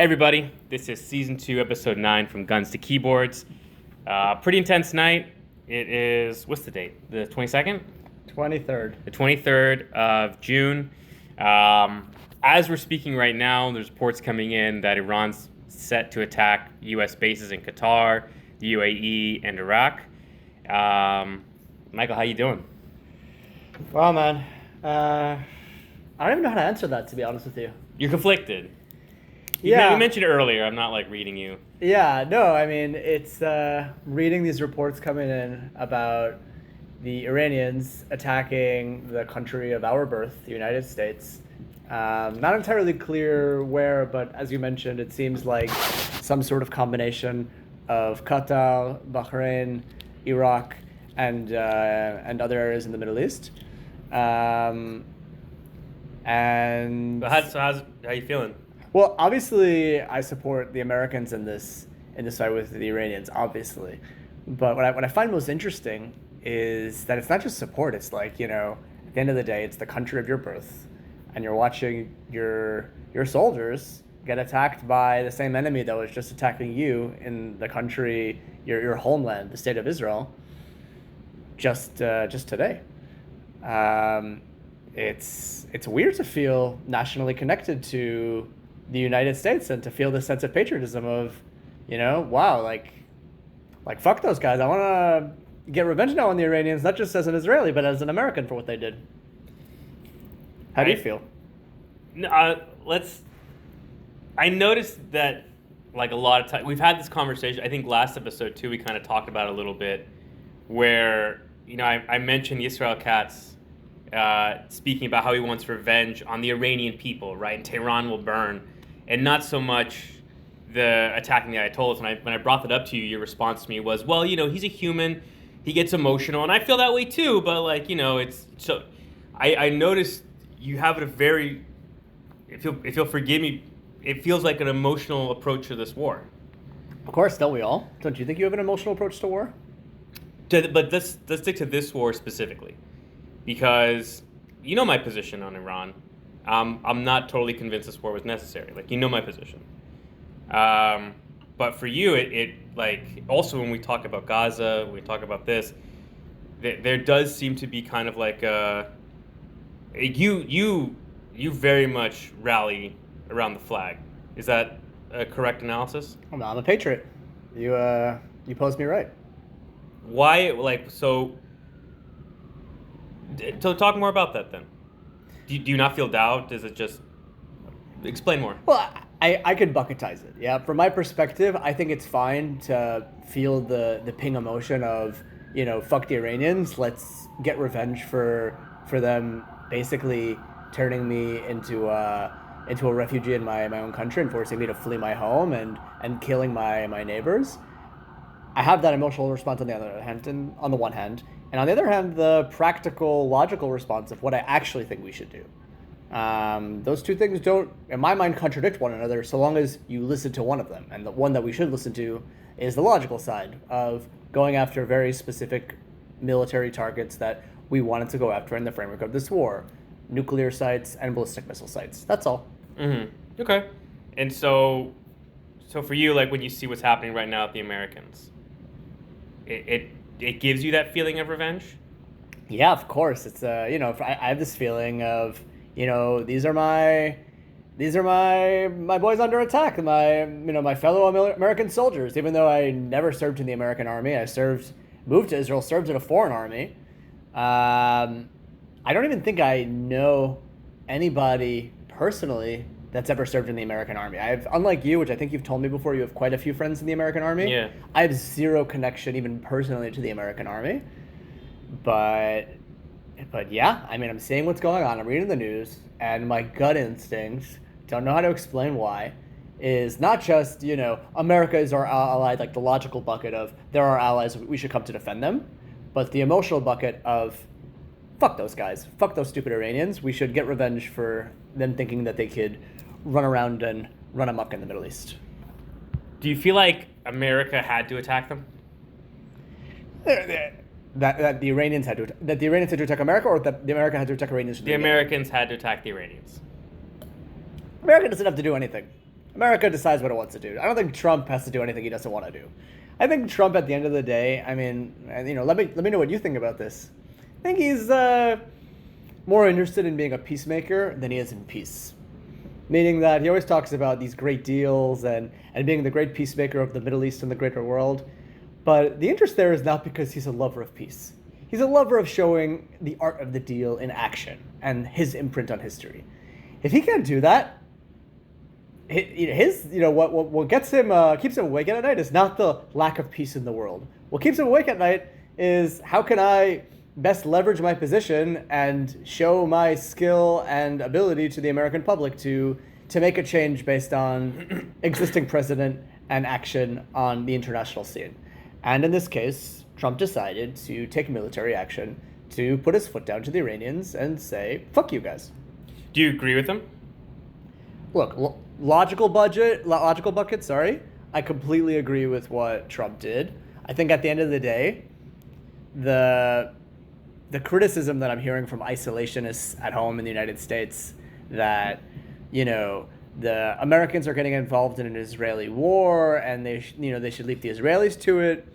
Hey everybody, this is Season 2, Episode 9 from Guns to Keyboards. Pretty intense night. It is, what's the date? The 22nd? 23rd. The 23rd of June. As we're speaking right now, there's reports coming in that Iran's set to attack U.S. bases in Qatar, the UAE, and Iraq. Michael, how you doing? Well, man, I don't even know how to answer that, to be honest with you. You're conflicted. Yeah. You mentioned it earlier. I'm not like reading you. Yeah, no, I mean, it's reading these reports coming in about the Iranians attacking the country of our birth, the United States. Not entirely clear where, but as you mentioned, it seems like some sort of combination of Qatar, Bahrain, Iraq, and other areas in the Middle East. And How you feeling? well, obviously, I support the Americans in this fight with the Iranians, obviously. But what I find most interesting is that it's not just support. It's like, at the end of the day, it's the country of your birth, and you're watching your soldiers get attacked by the same enemy that was just attacking you in the country, your homeland, the state of Israel, just today. It's weird to feel nationally connected to the United States and to feel this sense of patriotism of, wow, like fuck those guys. I want to get revenge now on the Iranians, not just as an Israeli, but as an American for what they did. How do you feel? I noticed that, like, a lot of time we've had this conversation. I think last episode too, we kind of talked about it a little bit, where I mentioned Yisrael Katz speaking about how he wants revenge on the Iranian people, right? And Tehran will burn, and not so much the attacking the Ayatollahs. When I brought that up to you, your response to me was, well, he's a human, he gets emotional, and I feel that way too. But it's so. I noticed you have a very, if you'll forgive me, it feels like an emotional approach to this war. Of course, don't we all? Don't you think you have an emotional approach to war? But let's stick to this war specifically, because my position on Iran. I'm not totally convinced this war was necessary. My position. But for you, it also when we talk about Gaza, when we talk about this, there does seem to be kind of like you very much rally around the flag. Is that a correct analysis? I'm a patriot. You posed me right. Why, so talk more about that then. Do you not feel doubt? Does it just... Explain more. Well, I could bucketize it. Yeah, from my perspective, I think it's fine to feel the ping emotion of, fuck the Iranians. Let's get revenge for them basically turning me into a refugee in my own country and forcing me to flee my home and killing my neighbors. I have that emotional response on the other hand, and on the one hand, and on the other hand, the practical, logical response of what I actually think we should do. Those two things don't, in my mind, contradict one another so long as you listen to one of them. And the one that we should listen to is the logical side of going after very specific military targets that we wanted to go after in the framework of this war. Nuclear sites and ballistic missile sites. That's all. Mm-hmm. Okay. And so for you, when you see what's happening right now with the Americans, it gives you that feeling of revenge? Yeah, of course. It's I have this feeling of, these are my boys under attack, my fellow American soldiers. Even though I never served in the American army, moved to Israel, served in a foreign army. I don't even think I know anybody personally that's ever served in the American army. Unlike you, which I think you've told me before, you have quite a few friends in the American army. Yeah. I have zero connection, even personally, to the American army. But yeah, I'm seeing what's going on. I'm reading the news, and my gut instincts, don't know how to explain why, is not just, America is our ally, like the logical bucket of they're our allies, we should come to defend them, but the emotional bucket of fuck those guys, fuck those stupid Iranians, we should get revenge for them thinking that they could run around and run amok in the Middle East. Do you feel like America had to attack them? That the Iranians had to attack America, or that the America had to attack Iranians? The Americans had to attack the Iranians. America doesn't have to do anything. America decides what it wants to do. I don't think Trump has to do anything he doesn't want to do. I think Trump, at the end of the day, I mean, let me know what you think about this. I think he's more interested in being a peacemaker than he is in peace. Meaning that he always talks about these great deals and being the great peacemaker of the Middle East and the greater world. But the interest there is not because he's a lover of peace. He's a lover of showing the art of the deal in action and his imprint on history. If he can't do that, what gets him keeps him awake at night is not the lack of peace in the world. What keeps him awake at night is how can I best leverage my position and show my skill and ability to the American public to make a change based on existing precedent and action on the international scene. And in this case, Trump decided to take military action to put his foot down to the Iranians and say, fuck you guys. Do you agree with him? Look, logical bucket, sorry. I completely agree with what Trump did. I think at the end of the day, the criticism that I'm hearing from isolationists at home in the United States that, the Americans are getting involved in an Israeli war and they should leave the Israelis to it.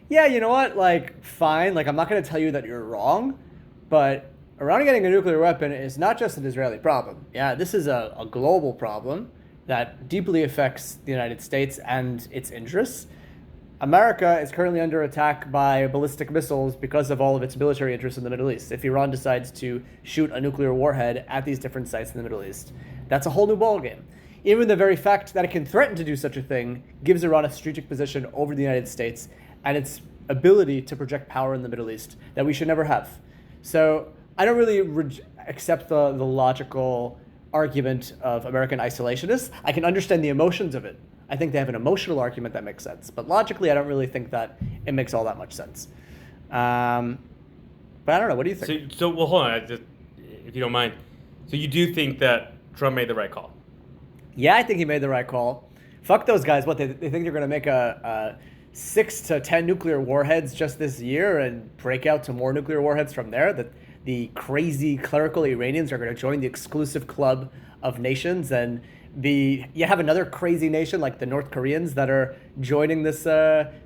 Yeah, you know what? Like, fine. Like, I'm not going to tell you that you're wrong, but Iran getting a nuclear weapon is not just an Israeli problem. Yeah, this is a global problem that deeply affects the United States and its interests. America is currently under attack by ballistic missiles because of all of its military interests in the Middle East. If Iran decides to shoot a nuclear warhead at these different sites in the Middle East, that's a whole new ballgame. Even the very fact that it can threaten to do such a thing gives Iran a strategic position over the United States and its ability to project power in the Middle East that we should never have. So I don't really accept the logical argument of American isolationists. I can understand the emotions of it. I think they have an emotional argument that makes sense. But logically, I don't really think that it makes all that much sense. But I don't know. What do you think? So well, hold on, if you don't mind. So you do think that Trump made the right call? Yeah, I think he made the right call. Fuck those guys. What, they think they're going to make a 6 to 10 nuclear warheads just this year and break out to more nuclear warheads from there? That the crazy clerical Iranians are going to join the exclusive club of nations and you have another crazy nation like the North Koreans that are joining this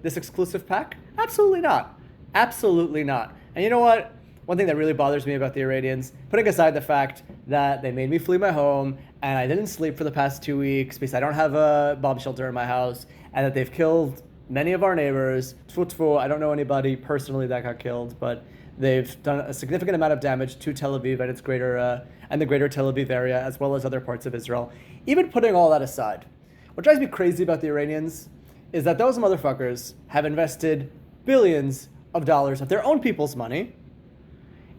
exclusive pack? Absolutely not. Absolutely not. And you know what? One thing that really bothers me about the Iranians, putting aside the fact that they made me flee my home and I didn't sleep for the past 2 weeks because I don't have a bomb shelter in my house, and that they've killed many of our neighbors. Tfu tfu, I don't know anybody personally that got killed, but they've done a significant amount of damage to Tel Aviv and its the greater Tel Aviv area, as well as other parts of Israel. Even putting all that aside, what drives me crazy about the Iranians is that those motherfuckers have invested billions of dollars of their own people's money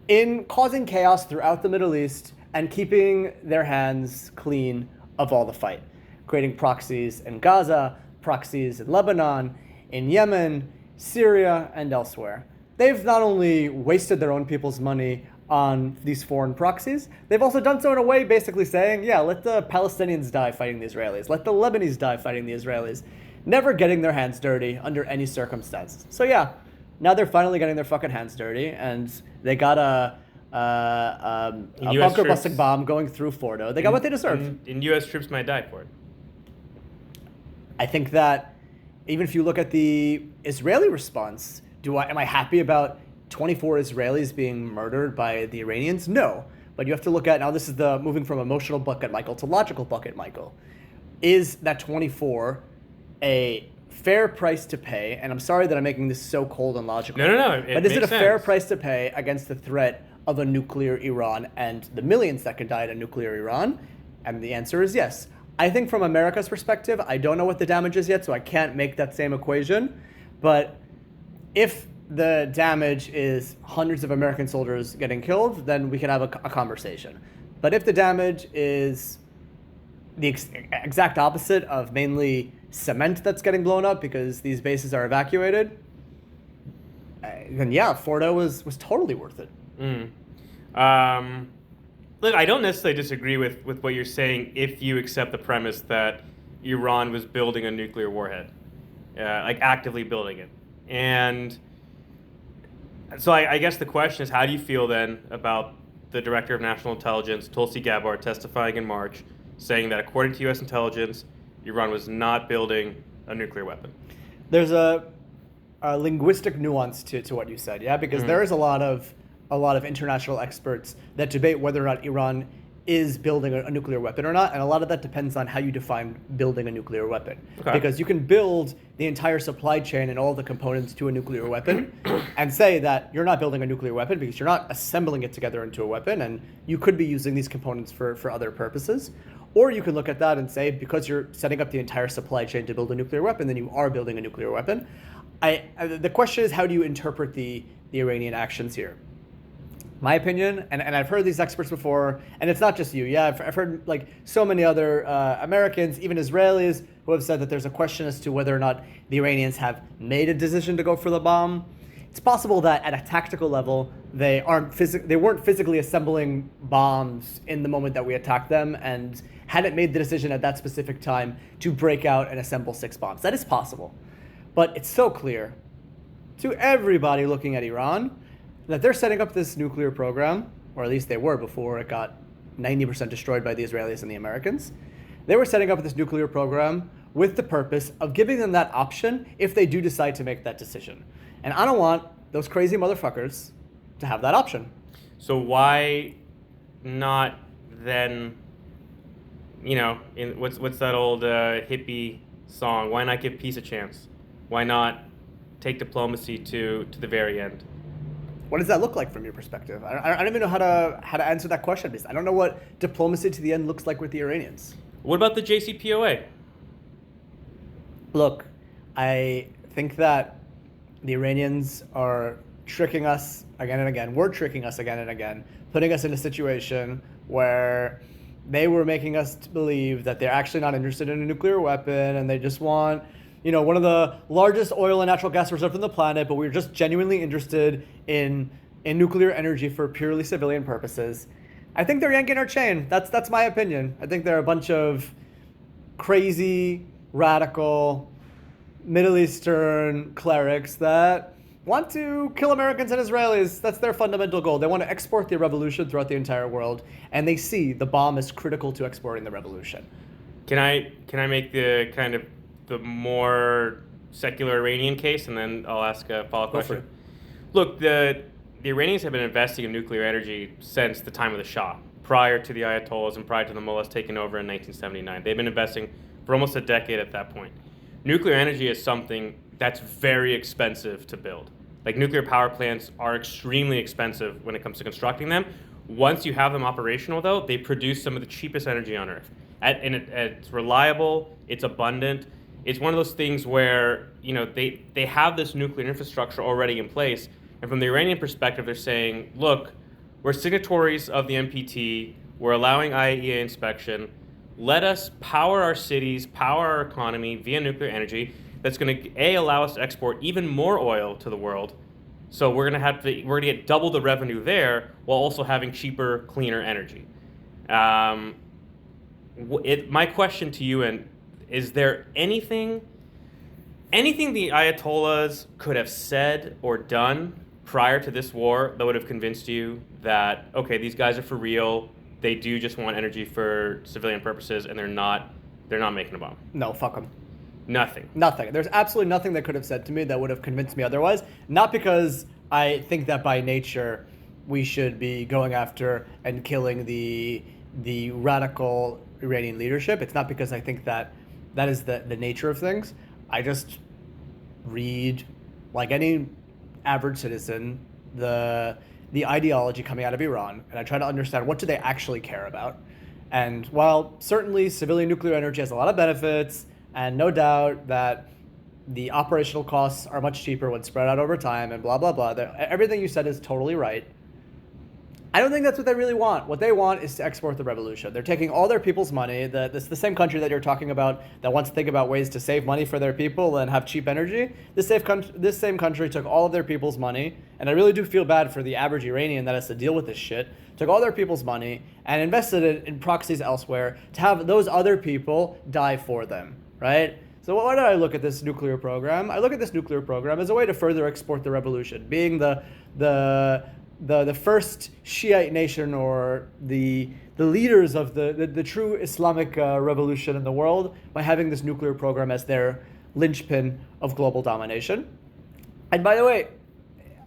in causing chaos throughout the Middle East and keeping their hands clean of all the fight, creating proxies in Gaza, proxies in Lebanon, in Yemen, Syria, and elsewhere. They've not only wasted their own people's money on these foreign proxies, they've also done so in a way basically saying, yeah, let the Palestinians die fighting the Israelis, let the Lebanese die fighting the Israelis, never getting their hands dirty under any circumstances. So yeah, now they're finally getting their fucking hands dirty, and they got a bunker-busting bomb going through Fordo. They got what they deserved. And U.S. troops might die for it. I think that even if you look at the Israeli response, am I happy about 24 Israelis being murdered by the Iranians? No. But you have to look at, now this is the moving from emotional bucket, Michael, to logical bucket, Michael. Is that 24 a fair price to pay? And I'm sorry that I'm making this so cold and logical. No. But is it a fair price to pay against the threat of a nuclear Iran and the millions that could die in a nuclear Iran? And the answer is yes. I think from America's perspective, I don't know what the damage is yet, so I can't make that same equation. But if the damage is hundreds of American soldiers getting killed, then we can have a conversation. But if the damage is the exact opposite of mainly cement that's getting blown up because these bases are evacuated, then yeah, Fordo was totally worth it. Look, I don't necessarily disagree with what you're saying if you accept the premise that Iran was building a nuclear warhead, like actively building it. And so I guess the question is, how do you feel then about the Director of National Intelligence, Tulsi Gabbard, testifying in March, saying that according to U.S. intelligence, Iran was not building a nuclear weapon. There's a linguistic nuance to what you said, yeah, because there is a lot of international experts that debate whether or not Iran is building a nuclear weapon or not, and a lot of that depends on how you define building a nuclear weapon. Okay. Because you can build the entire supply chain and all the components to a nuclear weapon and say that you're not building a nuclear weapon because you're not assembling it together into a weapon, and you could be using these components for other purposes. Or you can look at that and say, because you're setting up the entire supply chain to build a nuclear weapon, then you are building a nuclear weapon. The question is, how do you interpret the Iranian actions here? My opinion, and I've heard these experts before, and it's not just you. Yeah, I've heard like so many other Americans, even Israelis, who have said that there's a question as to whether or not the Iranians have made a decision to go for the bomb. It's possible that at a tactical level, they weren't physically assembling bombs in the moment that we attacked them, and hadn't made the decision at that specific time to break out and assemble 6 bombs. That is possible. But it's so clear to everybody looking at Iran that they're setting up this nuclear program, or at least they were before it got 90% destroyed by the Israelis and the Americans. They were setting up this nuclear program with the purpose of giving them that option if they do decide to make that decision. And I don't want those crazy motherfuckers to have that option. So why not then, what's that old hippie song? Why not give peace a chance? Why not take diplomacy to the very end? What does that look like from your perspective? I don't even know how to answer that question, because I don't know what diplomacy to the end looks like with the Iranians. What about the JCPOA? Look, I think that the Iranians are tricking us again and again. We're tricking us again and again, putting us in a situation where they were making us believe that they're actually not interested in a nuclear weapon, and they just want one of the largest oil and natural gas reserves on the planet, but we're just genuinely interested in nuclear energy for purely civilian purposes. I think they're yanking our chain. That's my opinion. I think they're a bunch of crazy, radical, Middle Eastern clerics that want to kill Americans and Israelis. That's their fundamental goal. They want to export the revolution throughout the entire world, and they see the bomb as critical to exporting the revolution. Can I make the kind of the more secular Iranian case, and then I'll ask a follow-up question? Look, the Iranians have been investing in nuclear energy since the time of the Shah, prior to the Ayatollahs and prior to the mullahs taking over in 1979. They've been investing for almost a decade at that point. Nuclear energy is something that's very expensive to build. Like, nuclear power plants are extremely expensive when it comes to constructing them. Once you have them operational, though, they produce some of the cheapest energy on Earth. It's reliable, it's abundant. It's one of those things where, they have this nuclear infrastructure already in place. And from the Iranian perspective, they're saying, look, we're signatories of the NPT. We're allowing IAEA inspection. Let us power our cities, power our economy via nuclear energy. That's going to, allow us to export even more oil to the world. So we're going to get double the revenue there while also having cheaper, cleaner energy. My question to you, is there anything the Ayatollahs could have said or done prior to this war that would have convinced you that, okay, these guys are for real, they do just want energy for civilian purposes, and they're not making a bomb? No, fuck them. Nothing. There's absolutely nothing they could have said to me that would have convinced me otherwise. Not because I think that by nature we should be going after and killing the radical Iranian leadership. It's not because I think that is the nature of things. I just read, like any average citizen, the ideology coming out of Iran, and I try to understand what do they actually care about. And while certainly civilian nuclear energy has a lot of benefits, and no doubt that the operational costs are much cheaper when spread out over time, and blah, blah, blah, everything you said is totally right. I don't think that's what they really want. What they want is to export the revolution. They're taking all their people's money. This the same country that you're talking about that wants to think about ways to save money for their people and have cheap energy. This same country took all of their people's money, and I really do feel bad for the average Iranian that has to deal with this shit, took all their people's money and invested it in proxies elsewhere to have those other people die for them, right? So why did I look at this nuclear program? I look at this nuclear program as a way to further export the revolution, being the the first Shiite nation, or the leaders of the true Islamic revolution in the world, by having this nuclear program as their linchpin of global domination. And by the way,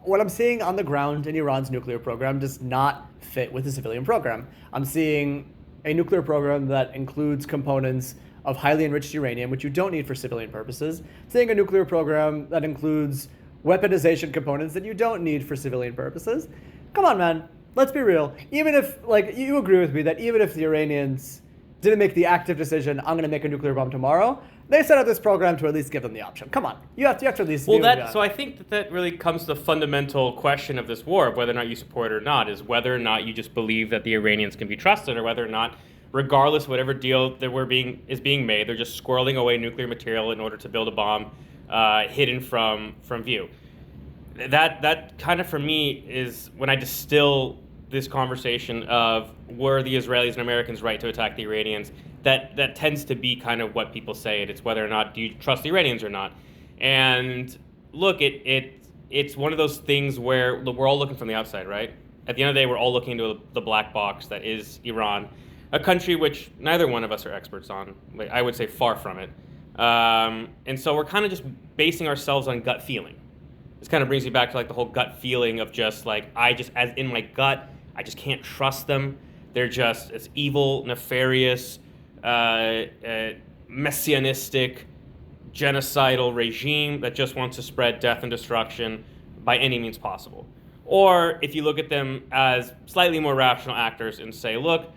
what I'm seeing on the ground in Iran's nuclear program does not fit with the civilian program. I'm seeing a nuclear program that includes components of highly enriched uranium, which you don't need for civilian purposes. I'm seeing a nuclear program that includes weaponization components that you don't need for civilian purposes. Come on, man. Let's be real. Even if, like, you agree with me that even if the Iranians didn't make the active decision, I'm going to make a nuclear bomb tomorrow, they set up this program to at least give them the option. Come on. You have to at least... So I think that really comes to the fundamental question of this war, of whether or not you support it or not, is whether or not you just believe that the Iranians can be trusted, or whether or not, regardless of whatever deal that is being made, they're just squirreling away nuclear material in order to build a bomb hidden from view. That kind of, for me, is when I distill this conversation of were the Israelis and Americans right to attack the Iranians, that tends to be kind of what people say. It's whether or not do you trust the Iranians or not. And look, it's one of those things where we're all looking from the outside, right? At the end of the day, we're all looking into the black box that is Iran, a country which neither one of us are experts on. Like, I would say far from it. And so we're kind of just basing ourselves on gut feeling. This kind of brings me back to like the whole gut feeling of just like, as in my gut, I just can't trust them. They're just, it's evil, nefarious, messianistic, genocidal regime that just wants to spread death and destruction by any means possible. Or if you look at them as slightly more rational actors and say, look,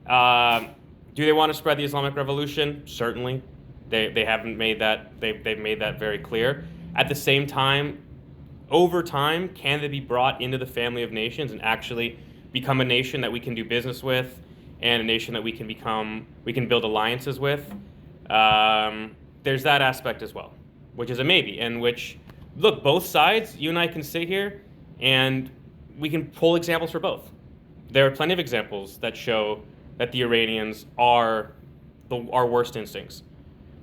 do they want to spread the Islamic Revolution? Certainly. They haven't made that, they've made that very clear. At the same time, over time, can they be brought into the family of nations and actually become a nation that we can do business with, and a nation that we can build alliances with? There's that aspect as well, which is a maybe, and which, look, both sides, you and I can sit here and we can pull examples for both. There are plenty of examples that show that the Iranians are our worst instincts.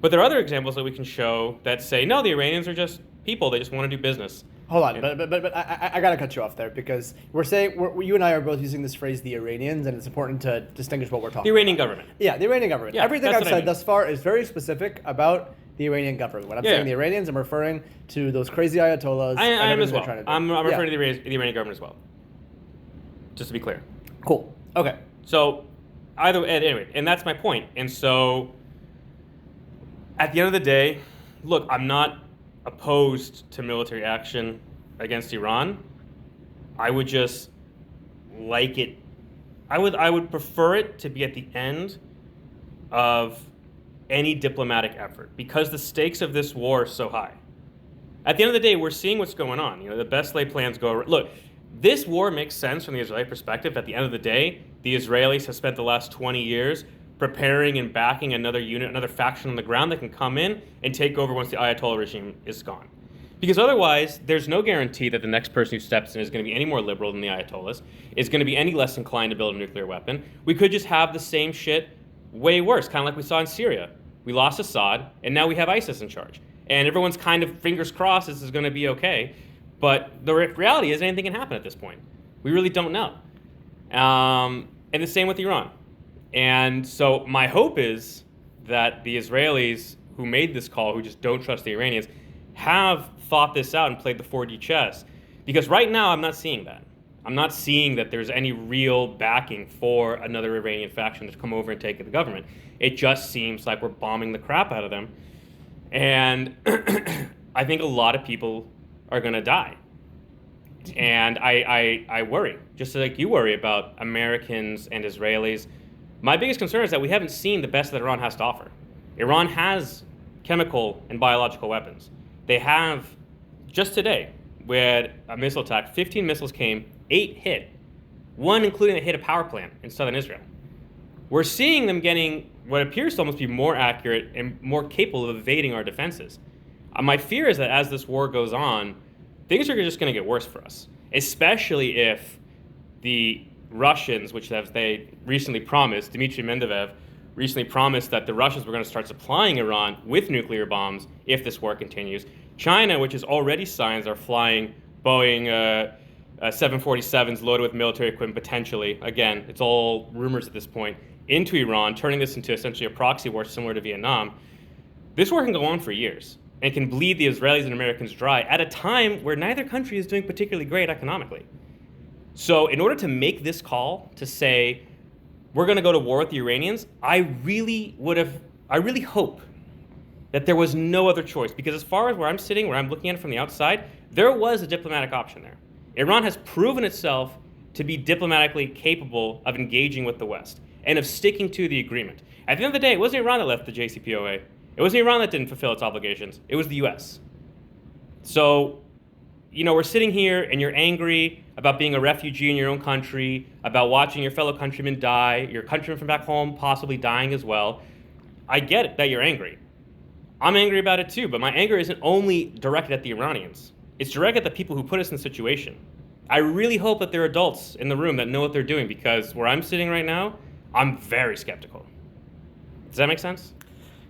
But there are other examples that we can show that say, no, the Iranians are just people, they just want to do business. Hold on, but I gotta cut you off there, because you and I are both using this phrase, the Iranians, and it's important to distinguish what we're talking about. The Iranian government. Yeah, the Iranian government. Yeah, everything I've said thus far is very specific about the Iranian government. When I'm saying the Iranians, I'm referring to those crazy ayatollahs. I am as well. Trying to do. I'm referring to the Iranian government as well. Just to be clear. Cool. Okay. So, anyway, and that's my point. And so, at the end of the day, look, I'm not opposed to military action against Iran. I would just like it. I would prefer it to be at the end of any diplomatic effort, because the stakes of this war are so high. At the end of the day, we're seeing what's going on. You know, the best laid plans go. Look, this war makes sense from the Israeli perspective. At the end of the day, the Israelis have spent the last 20 years preparing and backing another unit, another faction on the ground that can come in and take over once the Ayatollah regime is gone. Because otherwise, there's no guarantee that the next person who steps in is going to be any more liberal than the Ayatollahs, is going to be any less inclined to build a nuclear weapon. We could just have the same shit way worse, kind of like we saw in Syria. We lost Assad, and now we have ISIS in charge. And everyone's kind of fingers crossed this is going to be okay. But the reality is anything can happen at this point. We really don't know. And the same with Iran. And so my hope is that the Israelis who made this call, who just don't trust the Iranians, have thought this out and played the 4D chess. Because right now I'm not seeing that. I'm not seeing that there's any real backing for another Iranian faction to come over and take the government. It just seems like we're bombing the crap out of them. And I think a lot of people are going to die. And I worry, just like you worry about Americans and Israelis. My biggest concern is that we haven't seen the best that Iran has to offer. Iran has chemical and biological weapons. They have, just today, we had a missile attack. 15 missiles came, 8 hit. 1 including that hit a power plant in southern Israel. We're seeing them getting what appears to almost be more accurate and more capable of evading our defenses. My fear is that as this war goes on, things are just going to get worse for us, especially if the Russians, which they recently promised, Dmitry Medvedev recently promised that the Russians were going to start supplying Iran with nuclear bombs if this war continues. China, which has already signs, are flying Boeing 747s loaded with military equipment potentially. Again, it's all rumors at this point, into Iran, turning this into essentially a proxy war similar to Vietnam. This war can go on for years and can bleed the Israelis and Americans dry at a time where neither country is doing particularly great economically. So in order to make this call to say, we're going to go to war with the Iranians, I really hope that there was no other choice. Because as far as where I'm sitting, where I'm looking at it from the outside, there was a diplomatic option there. Iran has proven itself to be diplomatically capable of engaging with the West and of sticking to the agreement. At the end of the day, it wasn't Iran that left the JCPOA. It wasn't Iran that didn't fulfill its obligations. It was the US. So, we're sitting here and you're angry about being a refugee in your own country, about watching your fellow countrymen die, your countrymen from back home possibly dying as well. I get it that you're angry. I'm angry about it too, but my anger isn't only directed at the Iranians. It's directed at the people who put us in the situation. I really hope that there are adults in the room that know what they're doing, because where I'm sitting right now, I'm very skeptical. Does that make sense?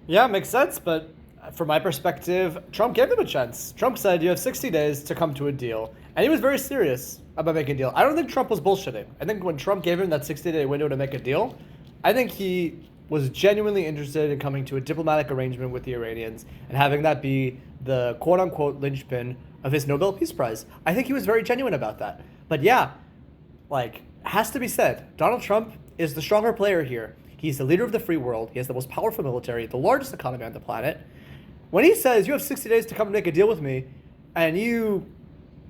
Yeah, it makes sense, but from my perspective, Trump gave them a chance. Trump said you have 60 days to come to a deal, and he was very serious about making a deal. I don't think Trump was bullshitting. I think when Trump gave him that 60-day window to make a deal, I think he was genuinely interested in coming to a diplomatic arrangement with the Iranians and having that be the quote-unquote linchpin of his Nobel Peace Prize. I think he was very genuine about that. But yeah, has to be said, Donald Trump is the stronger player here. He's the leader of the free world. He has the most powerful military, the largest economy on the planet. When he says, you have 60 days to come and make a deal with me, and you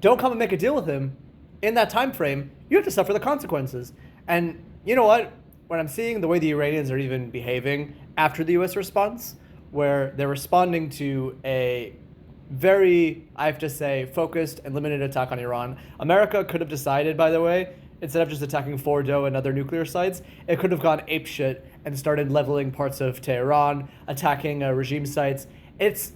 don't come and make a deal with him in that time frame, you have to suffer the consequences. And you know what? When I'm seeing the way the Iranians are even behaving after the U.S. response, where they're responding to a very, I have to say, focused and limited attack on Iran. America could have decided, by the way, instead of just attacking Fordo and other nuclear sites, it could have gone apeshit and started leveling parts of Tehran, attacking regime sites. It's,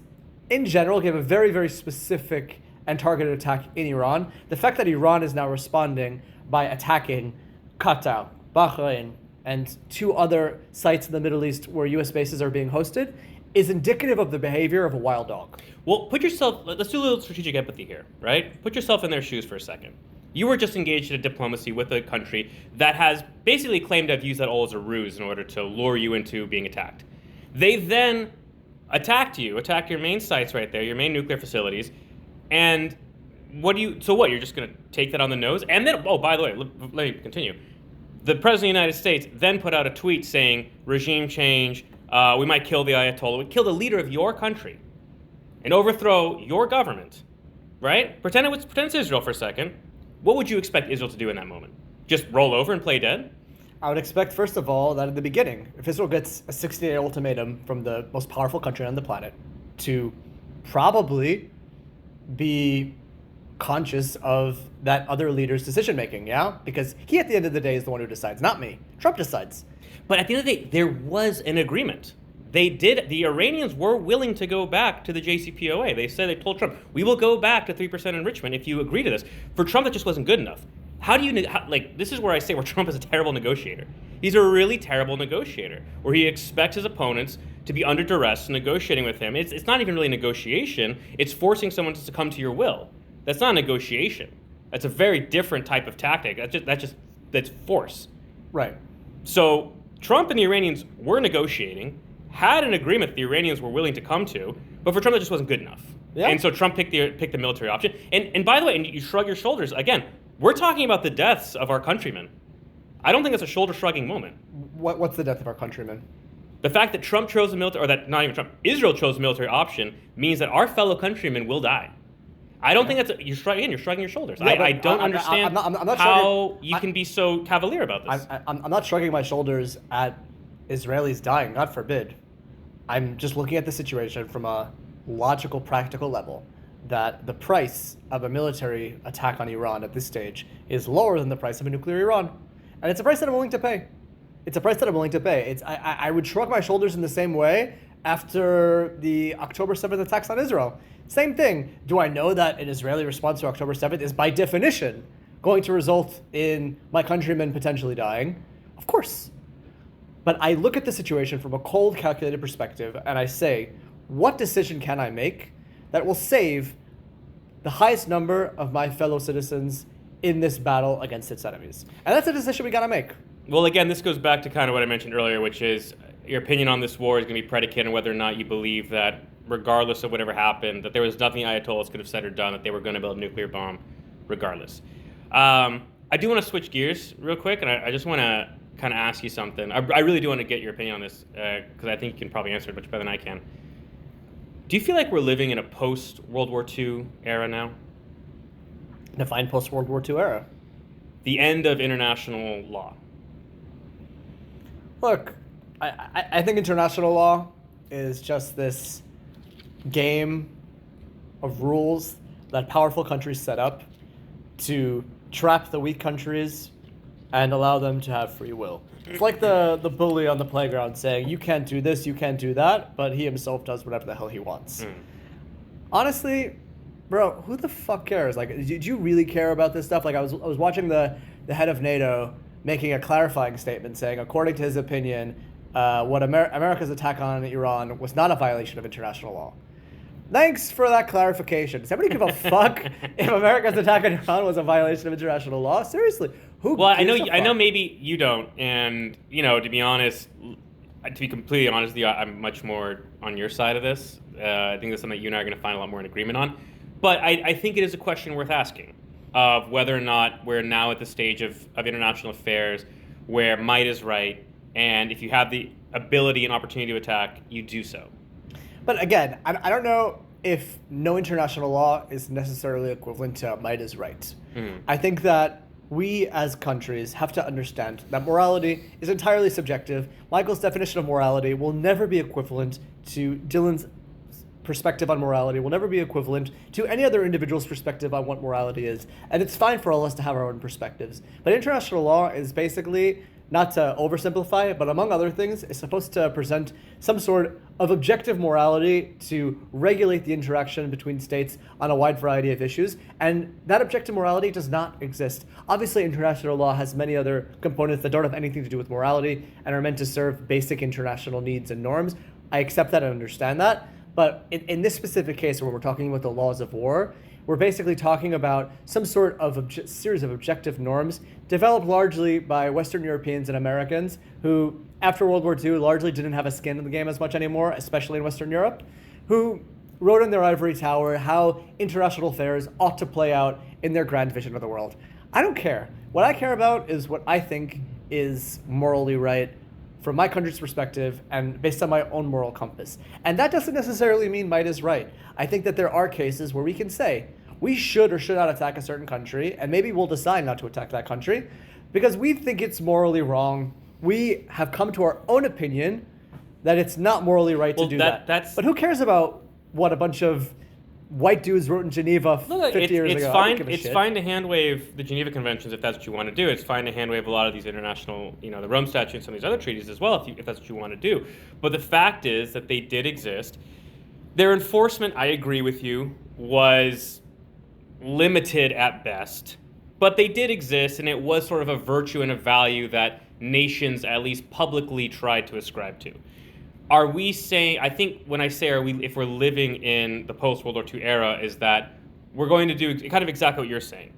in general, gave a very, very specific and targeted attack in Iran. The fact that Iran is now responding by attacking Qatar, Bahrain, and 2 other sites in the Middle East where U.S. bases are being hosted is indicative of the behavior of a wild dog. Well, let's do a little strategic empathy here, right? Put yourself in their shoes for a second. You were just engaged in a diplomacy with a country that has basically claimed to have used that all as a ruse in order to lure you into being attacked. They then attacked your main sites right there, your main nuclear facilities, and you're just going to take that on the nose? And then, oh, by the way, let me continue. The President of the United States then put out a tweet saying, regime change, we might kill the Ayatollah, we kill the leader of your country and overthrow your government, right? Pretend it's Israel for a second. What would you expect Israel to do in that moment? Just roll over and play dead? I would expect, first of all, that at the beginning, if Israel gets a 60-day ultimatum from the most powerful country on the planet, to probably be conscious of that other leader's decision-making, yeah? Because he, at the end of the day, is the one who decides, not me. Trump decides. But at the end of the day, there was an agreement. The Iranians were willing to go back to the JCPOA. They told Trump, we will go back to 3% enrichment if you agree to this. For Trump, that just wasn't good enough. This is where I say where Trump is a terrible negotiator. He's a really terrible negotiator, where he expects his opponents to be under duress negotiating with him. It's not even really negotiation. It's forcing someone to succumb to your will. That's not negotiation. That's a very different type of tactic. That's force. Right. So Trump and the Iranians were negotiating, had an agreement the Iranians were willing to come to, but for Trump that just wasn't good enough. Yeah. And so Trump picked the military option. And by the way, and you shrug your shoulders, again, we're talking about the deaths of our countrymen. I don't think it's a shoulder-shrugging moment. What's the death of our countrymen? The fact that Trump chose the military, or that not even Trump, Israel chose the military option, means that our fellow countrymen will die. I don't think that's you're shrugging your shoulders. Yeah, I don't understand I'm not how you can be so cavalier about this. I'm not shrugging my shoulders at Israelis dying, God forbid. I'm just looking at the situation from a logical, practical level, that the price of a military attack on Iran at this stage is lower than the price of a nuclear Iran. And it's a price that I'm willing to pay. I would shrug my shoulders in the same way after the October 7th attacks on Israel. Same thing. Do I know that an Israeli response to October 7th is by definition going to result in my countrymen potentially dying? Of course. But I look at the situation from a cold, calculated perspective, and I say, what decision can I make that will save the highest number of my fellow citizens in this battle against its enemies. And that's a decision we gotta make. Well, again, this goes back to kind of what I mentioned earlier, which is your opinion on this war is going to be predicated on whether or not you believe that, regardless of whatever happened, that there was nothing the Ayatollahs could have said or done, that they were going to build a nuclear bomb regardless. I do want to switch gears real quick, and I just want to kind of ask you something. I really do want to get your opinion on this, because I think you can probably answer it much better than I can. Do you feel like we're living in a post-World War II era now? Define post-World War II era. The end of international law. Look, I think international law is just this game of rules that powerful countries set up to trap the weak countries and allow them to have free will. It's like the bully on the playground saying, you can't do this, you can't do that, but he himself does whatever the hell he wants. Honestly, bro, who the fuck cares? Like, did you really care about this stuff? Like, I was watching the head of NATO making a clarifying statement saying, according to his opinion, what America's attack on Iran was not a violation of international law. Thanks for that clarification. Does anybody give a fuck if America's attack on Iran was a violation of international law? Seriously, who? Well, gives a fuck? I know maybe you don't, and to be honest, to be completely honest with you, I'm much more on your side of this. I think that's something that you and I are going to find a lot more in agreement on. But I think it is a question worth asking of whether or not we're now at the stage of international affairs where might is right, and if you have the ability and opportunity to attack, you do so. But again, I don't know if no international law is necessarily equivalent to might is right. I think that we as countries have to understand that morality is entirely subjective. Michael's definition of morality will never be equivalent to Dillon's perspective on morality, will never be equivalent to any other individual's perspective on what morality is. And it's fine for all of us to have our own perspectives. But international law is basically, not to oversimplify it, but among other things, is supposed to present some sort of objective morality to regulate the interaction between states on a wide variety of issues. And that objective morality does not exist. Obviously, international law has many other components that don't have anything to do with morality and are meant to serve basic international needs and norms. I accept that and understand that. But in this specific case, where we're talking about the laws of war, we're basically talking about some sort of series of objective norms developed largely by Western Europeans and Americans who, after World War II, largely didn't have a skin in the game as much anymore, especially in Western Europe, who wrote in their ivory tower how international affairs ought to play out in their grand vision of the world. I don't care. What I care about is what I think is morally right from my country's perspective and based on my own moral compass. And that doesn't necessarily mean might is right. I think that there are cases where we can say we should or should not attack a certain country, and maybe we'll decide not to attack that country because we think it's morally wrong. We have come to our own opinion that it's not morally right to do that. But who cares about what a bunch of white dudes wrote in Geneva 50 years ago? It's fine to hand wave the Geneva Conventions if that's what you want to do. It's fine to hand wave a lot of these international, the Rome Statute and some of these other treaties as well if that's what you want to do. But the fact is that they did exist. Their enforcement, I agree with you, was limited at best. But they did exist, and it was sort of a virtue and a value that nations at least publicly tried to ascribe to. Are we saying, I think when I say if we're living in the post-World War II era, is that we're going to do kind of exactly what you're saying.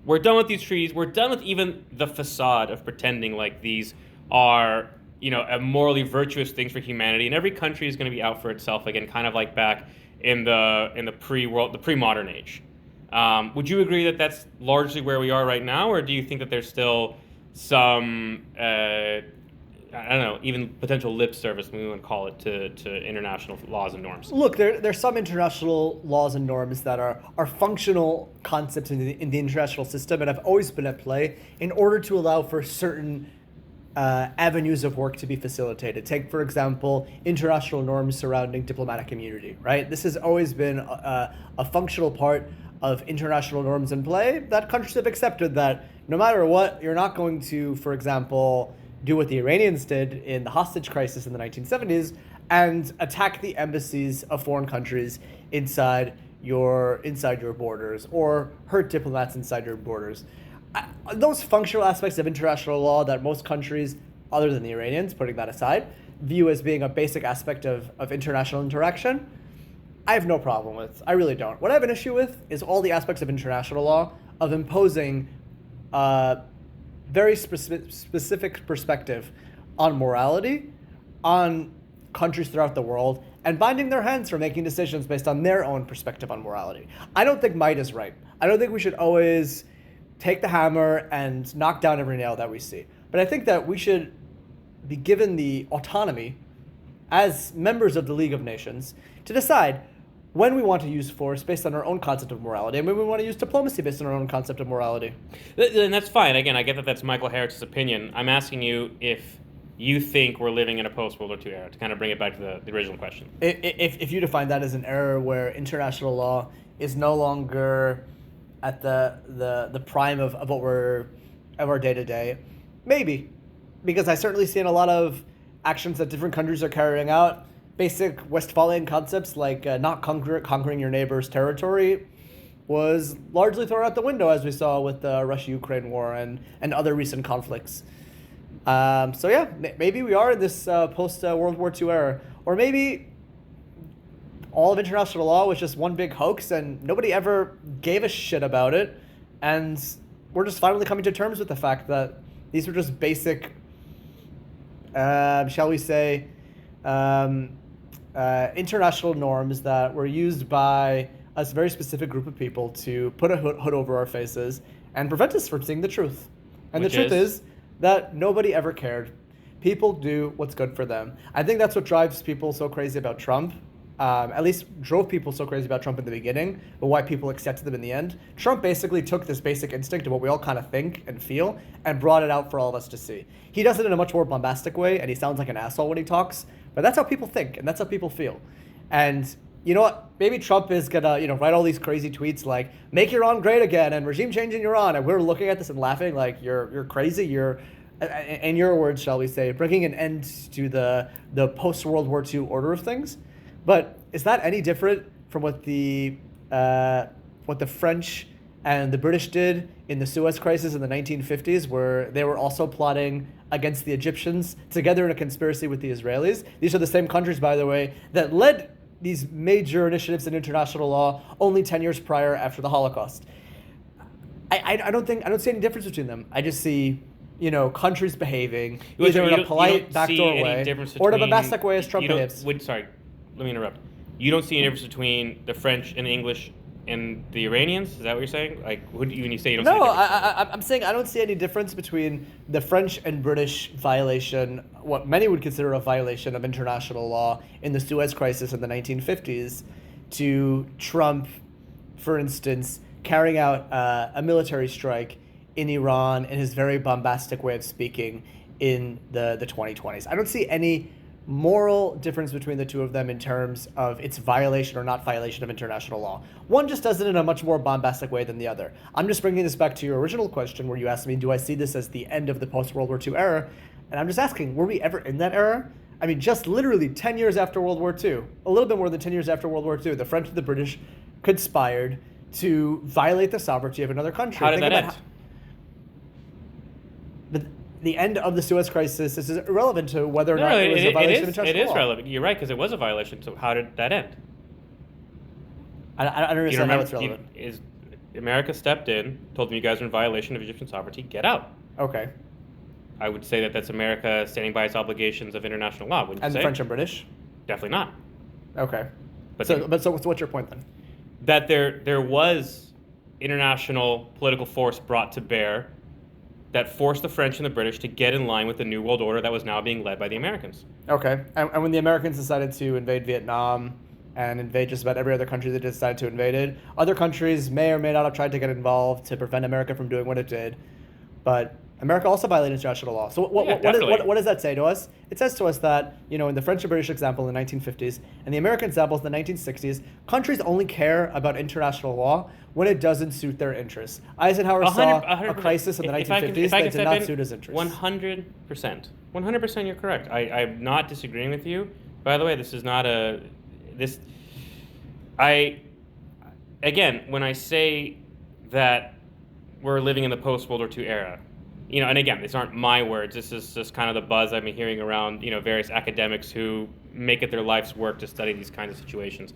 We're done with these treaties. We're done with even the facade of pretending like these are, a morally virtuous things for humanity. And every country is going to be out for itself again, kind of like back in the pre-modern age. Would you agree that that's largely where we are right now, or do you think that there's still some I don't know, even potential lip service, we want to call it, to international laws and norms? Look, there's some international laws and norms that are functional concepts in the international system and have always been at play in order to allow for certain avenues of work to be facilitated. Take, for example, international norms surrounding diplomatic immunity, right? This has always been a functional part of international norms in play that countries have accepted that no matter what, you're not going to, for example, do what the Iranians did in the hostage crisis in the 1970s and attack the embassies of foreign countries inside your borders or hurt diplomats inside your borders. Those functional aspects of international law that most countries, other than the Iranians, putting that aside, view as being a basic aspect of international interaction, I have no problem with. I really don't. What I have an issue with is all the aspects of international law of imposing a very specific perspective on morality, on countries throughout the world, and binding their hands for making decisions based on their own perspective on morality. I don't think might is right. I don't think we should always take the hammer and knock down every nail that we see. But I think that we should be given the autonomy as members of the League of Nations to decide when we want to use force based on our own concept of morality and when we want to use diplomacy based on our own concept of morality. And that's fine. Again, I get that that's Michael Harris's opinion. I'm asking you if you think we're living in a post-World War II era, to kind of bring it back to the original question. If you define that as an era where international law is no longer at the prime of what we're of our day-to-day, maybe. Because I certainly see in a lot of actions that different countries are carrying out, basic Westphalian concepts like not conquering your neighbor's territory was largely thrown out the window, as we saw with the Russia-Ukraine war and other recent conflicts. So yeah, maybe we are in this post-World War II era. Or maybe all of international law was just one big hoax and nobody ever gave a shit about it. And we're just finally coming to terms with the fact that these were just basic, shall we say, international norms that were used by a very specific group of people to put a hood over our faces and prevent us from seeing the truth. And the truth is that nobody ever cared. People do what's good for them. I think that's what drives people so crazy about Trump. At least drove people so crazy about Trump in the beginning, but why people accepted them in the end. Trump basically took this basic instinct of what we all kind of think and feel and brought it out for all of us to see. He does it in a much more bombastic way, and he sounds like an asshole when he talks, but that's how people think, and that's how people feel. And you know what? Maybe Trump is gonna, write all these crazy tweets like, make Iran great again, and regime change in Iran, and we're looking at this and laughing like, you're crazy, you're, in your words, shall we say, bringing an end to the post-World War II order of things. But is that any different from what the French and the British did in the Suez Crisis in the 1950s, where they were also plotting against the Egyptians together in a conspiracy with the Israelis? These are the same countries, by the way, that led these major initiatives in international law only 10 years prior after the Holocaust. I don't see any difference between them. I just see, countries behaving either in a polite backdoor way or in a bombastic way as Trump behaves. Sorry, let me interrupt. You don't see any difference between the French and the English and the Iranians? Is that what you're saying? Like, when you say you don't see any difference? No, I'm saying I don't see any difference between the French and British violation, what many would consider a violation of international law in the Suez Crisis in the 1950s, to Trump, for instance, carrying out a military strike in Iran in his very bombastic way of speaking in the 2020s. I don't see any moral difference between the two of them in terms of its violation or not violation of international law. One just does it in a much more bombastic way than the other. I'm just bringing this back to your original question where you asked me, do I see this as the end of the post-World War II era? And I'm just asking, were we ever in that era? I mean, just literally 10 years after World War II, a little bit more than 10 years after World War II, the French and the British conspired to violate the sovereignty of another country. How did that end? The end of the Suez Crisis is irrelevant to whether or not it was a violation of international law. It is relevant. You're right, because it was a violation. So how did that end? I don't understand how it's relevant. America stepped in, told them you guys are in violation of Egyptian sovereignty, get out. Okay. I would say that that's America standing by its obligations of international law, wouldn't you say? And the French and British? Definitely not. Okay. So what's your point then? That there was international political force brought to bear that forced the French and the British to get in line with the New World Order that was now being led by the Americans. Okay. And when the Americans decided to invade Vietnam and invade just about every other country that decided to invade it, other countries may or may not have tried to get involved to prevent America from doing what it did. But America also violated international law. So what does that say to us? It says to us that, in the French and British example in the 1950s and the American examples in the 1960s, countries only care about international law when it doesn't suit their interests. Eisenhower saw a crisis in the 1950s that did not suit his interests. 100%. 100% you're correct. I'm not disagreeing with you. By the way, this is not again, when I say that we're living in the post-World War II era, and again, these aren't my words. This is just kind of the buzz I've been hearing around, various academics who make it their life's work to study these kinds of situations,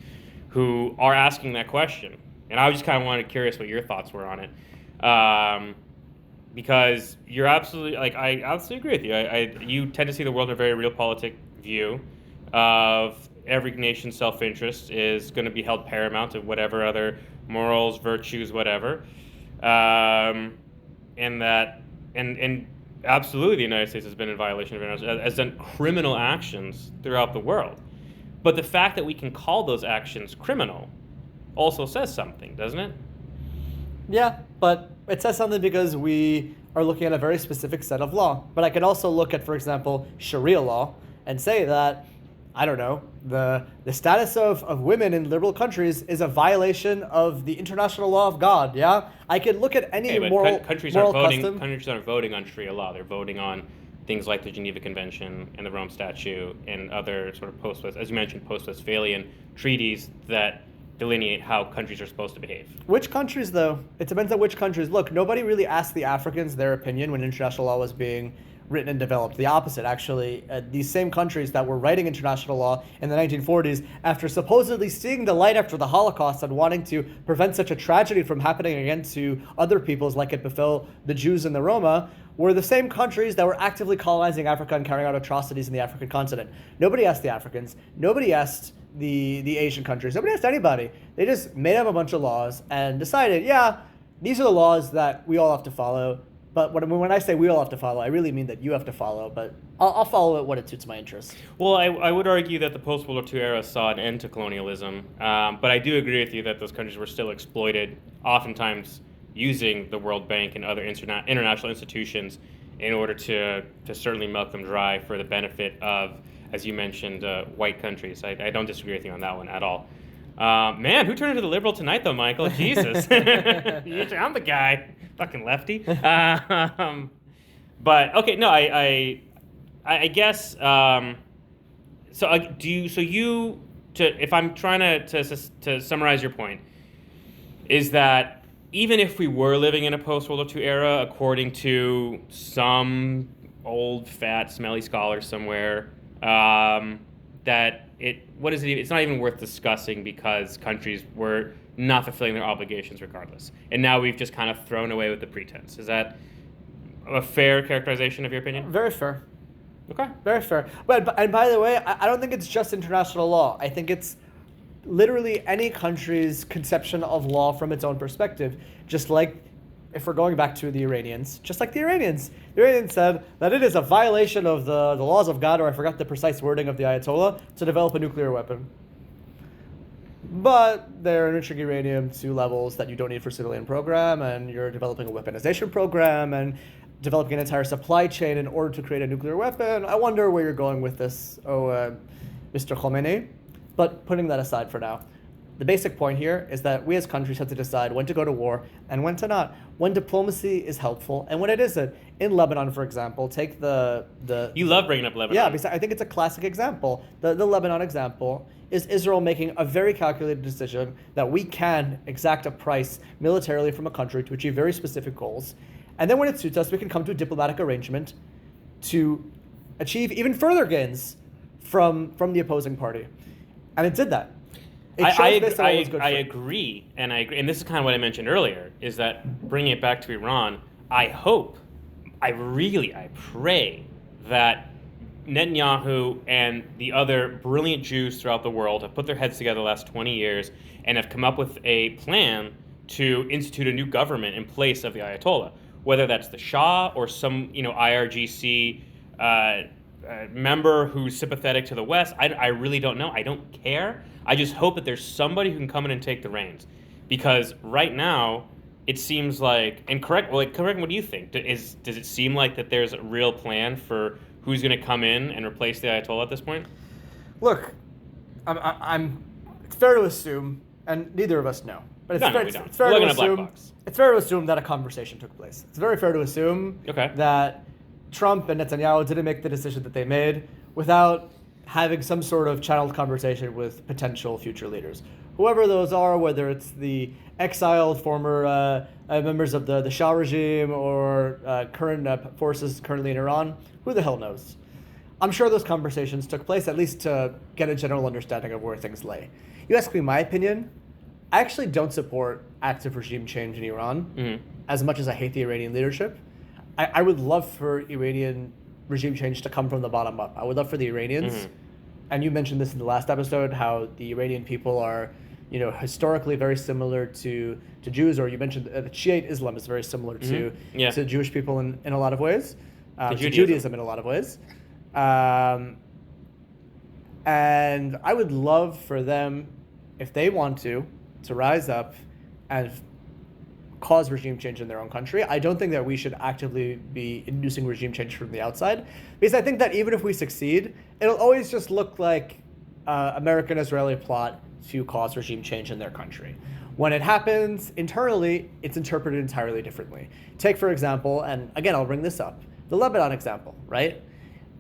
who are asking that question. And I just kind of wanted curious what your thoughts were on it. Because you're absolutely like I absolutely agree with you. You tend to see the world in a very realpolitik view of every nation's self-interest is going to be held paramount to whatever other morals, virtues, whatever, and that and absolutely the United States has been in violation of international, has done criminal actions throughout the world. But the fact that we can call those actions criminal also says something, doesn't it? Yeah, but it says something because we are looking at a very specific set of law. But I can also look at, for example, Sharia law and say that, I don't know, the status of women in liberal countries is a violation of the international law of God, yeah? I could look at any moral countries moral aren't voting. custom. Countries aren't voting on Sharia law. They're voting on things like the Geneva Convention and the Rome Statute and other sort of as you mentioned, post-Westphalian treaties that delineate how countries are supposed to behave. Which countries, though? It depends on which countries. Look, nobody really asked the Africans their opinion when international law was being written and developed. The opposite, actually. These same countries that were writing international law in the 1940s, after supposedly seeing the light after the Holocaust and wanting to prevent such a tragedy from happening again to other peoples like it befell the Jews and the Roma, were the same countries that were actively colonizing Africa and carrying out atrocities in the African continent. Nobody asked the Africans. Nobody asked the Asian countries. Nobody asked anybody. They just made up a bunch of laws and decided, yeah, these are the laws that we all have to follow. But when I say we all have to follow, I really mean that you have to follow. But I'll follow it when it suits my interests. Well, I would argue that the post-World War II era saw an end to colonialism. But I do agree with you that those countries were still exploited, oftentimes using the World Bank and other international institutions in order to certainly milk them dry for the benefit of, as you mentioned, white countries. I don't disagree with you on that one at all. Man, who turned into the liberal tonight, though, Michael? Jesus. Usually I'm the guy. Fucking lefty. But, okay, no, I guess, if I'm trying to summarize your point, is that even if we were living in a post-World War II era, according to some old, fat, smelly scholar somewhere, it's not even worth discussing because countries were not fulfilling their obligations regardless. And now we've just kind of thrown away with the pretense. Is that a fair characterization of your opinion? Very fair. Okay. Very fair. And by the way, I don't think it's just international law. I think it's literally any country's conception of law from its own perspective. Just like, if we're going back to the Iranians, just like the Iranians. The Iranians said that it is a violation of the laws of God, or I forgot the precise wording of the Ayatollah, to develop a nuclear weapon. But they're enriching uranium to levels that you don't need for civilian program, and you're developing a weaponization program, and developing an entire supply chain in order to create a nuclear weapon. I wonder where you're going with this, Mr. Khomeini. But putting that aside for now, the basic point here is that we as countries have to decide when to go to war and when to not. When diplomacy is helpful and when it isn't. In Lebanon, for example, take the You love bringing up Lebanon. Yeah, because I think it's a classic example. The Lebanon example is Israel making a very calculated decision that we can exact a price militarily from a country to achieve very specific goals. And then when it suits us, we can come to a diplomatic arrangement to achieve even further gains from the opposing party. And it did that. I agree, and this is kind of what I mentioned earlier, is that bringing it back to Iran, I pray that Netanyahu and the other brilliant Jews throughout the world have put their heads together the last 20 years and have come up with a plan to institute a new government in place of the Ayatollah, whether that's the Shah or some IRGC member who's sympathetic to the West. I really don't know. I don't care. I just hope that there's somebody who can come in and take the reins, because right now it seems like, and correct me, what do you think? Does it seem like that there's a real plan for who's going to come in and replace the Ayatollah at this point? Look, it's fair to assume, and neither of us know, but it's fair to assume that a conversation took place. It's very fair to assume that Trump and Netanyahu didn't make the decision that they made without having some sort of channeled conversation with potential future leaders. Whoever those are, whether it's the exiled former members of the Shah regime or current forces currently in Iran, who the hell knows? I'm sure those conversations took place, at least to get a general understanding of where things lay. You ask me my opinion, I actually don't support active regime change in Iran. Mm-hmm. as much as I hate the Iranian leadership, I would love for Iranian regime change to come from the bottom up. I would love for the Iranians, and you mentioned this in the last episode, how the Iranian people are, historically very similar to Jews, or you mentioned that Shiite Islam is very similar to Jewish people in a lot of ways, to Judaism in a lot of ways. And I would love for them, if they want to rise up and cause regime change in their own country. I don't think that we should actively be inducing regime change from the outside, because I think that even if we succeed, it'll always just look like American-Israeli plot to cause regime change in their country. When it happens internally, it's interpreted entirely differently. Take, for example, and again, I'll bring this up, the Lebanon example, right?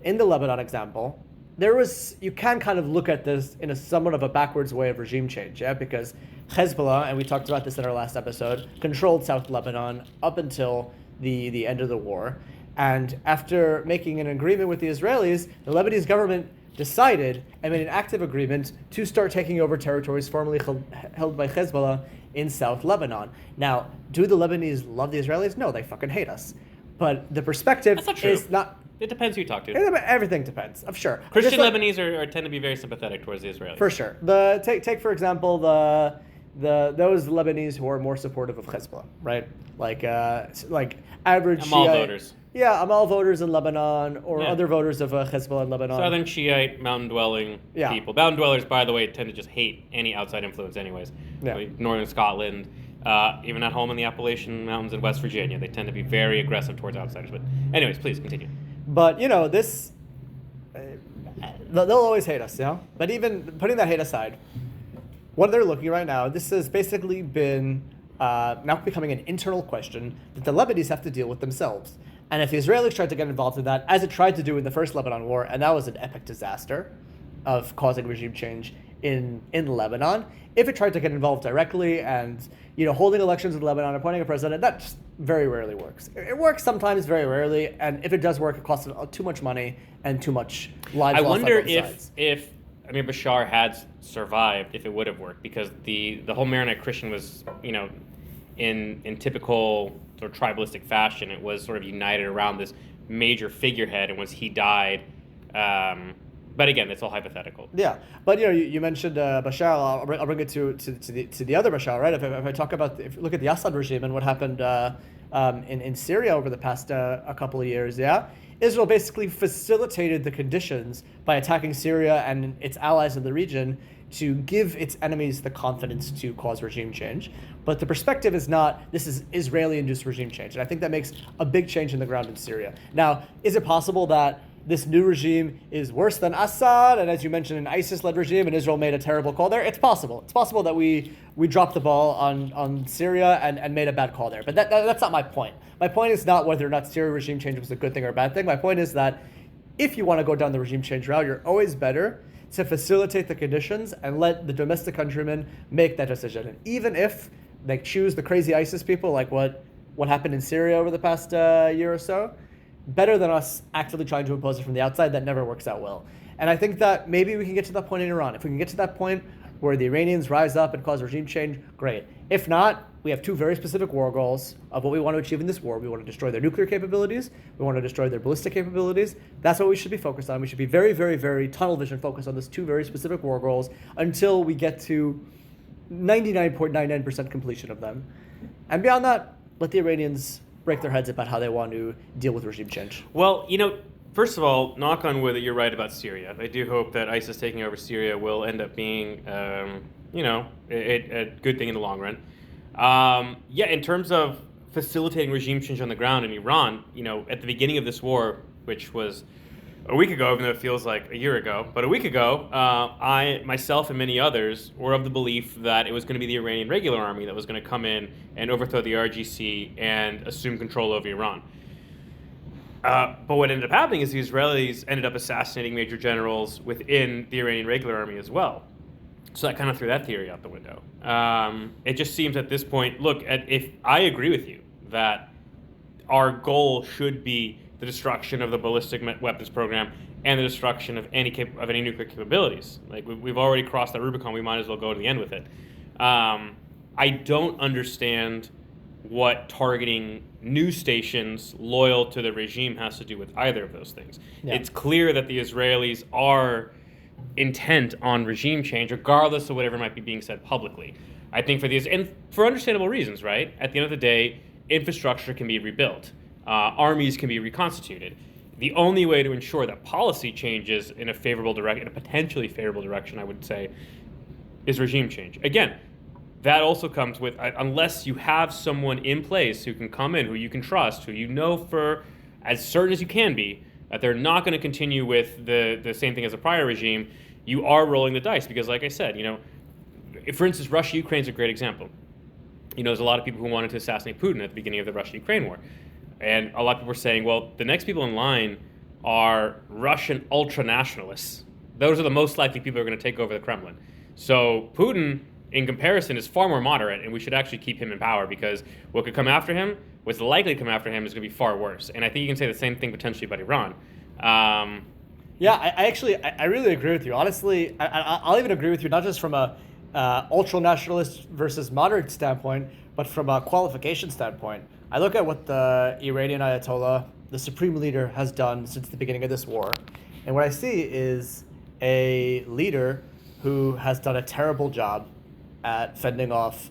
In the Lebanon example, you can kind of look at this in a somewhat of a backwards way of regime change, yeah? Because Hezbollah, and we talked about this in our last episode, controlled South Lebanon up until the end of the war. And after making an agreement with the Israelis, the Lebanese government decided and made an active agreement to start taking over territories formerly held by Hezbollah in South Lebanon. Now, do the Lebanese love the Israelis? No, they fucking hate us. But the perspective is not... It depends who you talk to. Everything depends, I'm sure. Christian Lebanese tend to be very sympathetic towards the Israelis. For sure. Take for example those Lebanese who are more supportive of Hezbollah, right? Like average Amal Shiite voters. Yeah, Amal voters in Lebanon, or other voters of Hezbollah in Lebanon. Southern Shiite, mountain-dwelling people. Mountain-dwellers, by the way, tend to just hate any outside influence anyways. Yeah. Like Northern Scotland, even at home in the Appalachian Mountains in West Virginia, they tend to be very aggressive towards outsiders. But anyways, please continue. But, this... they'll always hate us, But even putting that hate aside, what they're looking right now, this has basically been now becoming an internal question that the Lebanese have to deal with themselves. And if the Israelis tried to get involved in that, as it tried to do in the first Lebanon war, and that was an epic disaster of causing regime change in Lebanon, if it tried to get involved directly and, holding elections in Lebanon, appointing a president, that just very rarely works. It works sometimes, very rarely, and if it does work, it costs too much money and too much lives lost on both sides. if Bashar had survived, if it would have worked, because the whole Maronite Christian was, in typical sort of tribalistic fashion, it was sort of united around this major figurehead, and once he died, but again, it's all hypothetical. Yeah, but you mentioned Bashar. I'll bring it to the other Bashar, right? If I talk about, if you look at the Assad regime and what happened in Syria over the past a couple of years, Israel basically facilitated the conditions by attacking Syria and its allies in the region to give its enemies the confidence to cause regime change. But the perspective is not, this is Israeli-induced regime change. And I think that makes a big change in the ground in Syria. Now, is it possible that this new regime is worse than Assad, and as you mentioned, an ISIS-led regime, and Israel made a terrible call there? It's possible. It's possible that we dropped the ball on Syria and made a bad call there. But that's not my point. My point is not whether or not Syria regime change was a good thing or a bad thing. My point is that if you want to go down the regime change route, you're always better to facilitate the conditions and let the domestic countrymen make that decision. And even if they choose the crazy ISIS people, like what happened in Syria over the past year or so, better than us actively trying to impose it from the outside. That never works out well. And I think that maybe we can get to that point in Iran. If we can get to that point where the Iranians rise up and cause regime change, great. If not, we have two very specific war goals of what we want to achieve in this war. We want to destroy their nuclear capabilities. We want to destroy their ballistic capabilities. That's what we should be focused on. We should be very, very, very tunnel vision focused on those two very specific war goals until we get to 99.99% completion of them. And beyond that, let the Iranians break their heads about how they want to deal with regime change. Well, first of all, knock on wood that you're right about Syria. I do hope that ISIS taking over Syria will end up being, a good thing in the long run. In terms of facilitating regime change on the ground in Iran, at the beginning of this war, which was a week ago, even though it feels like a year ago, but a week ago, I, myself, and many others were of the belief that it was going to be the Iranian regular army that was going to come in and overthrow the RGC and assume control over Iran. But what ended up happening is the Israelis ended up assassinating major generals within the Iranian regular army as well. So that kind of threw that theory out the window. It just seems at this point, if I agree with you that our goal should be the destruction of the ballistic weapons program and the destruction of any nuclear capabilities. Like we've already crossed that Rubicon, we might as well go to the end with it. I don't understand what targeting news stations loyal to the regime has to do with either of those things. Yeah. It's clear that the Israelis are intent on regime change, regardless of whatever might be being said publicly. I think and for understandable reasons, right? At the end of the day, infrastructure can be rebuilt, armies can be reconstituted. The only way to ensure that policy changes in a favorable direction, in a potentially favorable direction, I would say, is regime change. Again, that also comes with, unless you have someone in place who can come in, who you can trust, who you know for as certain as you can be, that they're not going to continue with the same thing as a prior regime, you are rolling the dice. Because like I said, for instance, Russia-Ukraine is a great example. There's a lot of people who wanted to assassinate Putin at the beginning of the Russia-Ukraine war. And a lot of people were saying, well, the next people in line are Russian ultra-nationalists. Those are the most likely people who are going to take over the Kremlin. So Putin, in comparison, is far more moderate, and we should actually keep him in power, because what could come after him, what's likely to come after him, is going to be far worse. And I think you can say the same thing potentially about Iran. Yeah, I really agree with you. Honestly, I'll even agree with you, not just from a ultra-nationalist versus moderate standpoint, but from a qualification standpoint. I look at what the Iranian Ayatollah, the supreme leader, has done since the beginning of this war, and what I see is a leader who has done a terrible job at fending off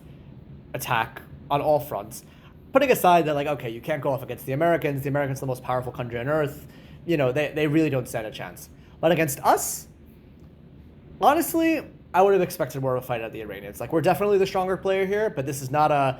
attack on all fronts. Putting aside that, okay, you can't go off against the Americans are the most powerful country on earth, they really don't stand a chance. But against us, honestly, I would have expected more of a fight out of the Iranians. We're definitely the stronger player here, but this is not a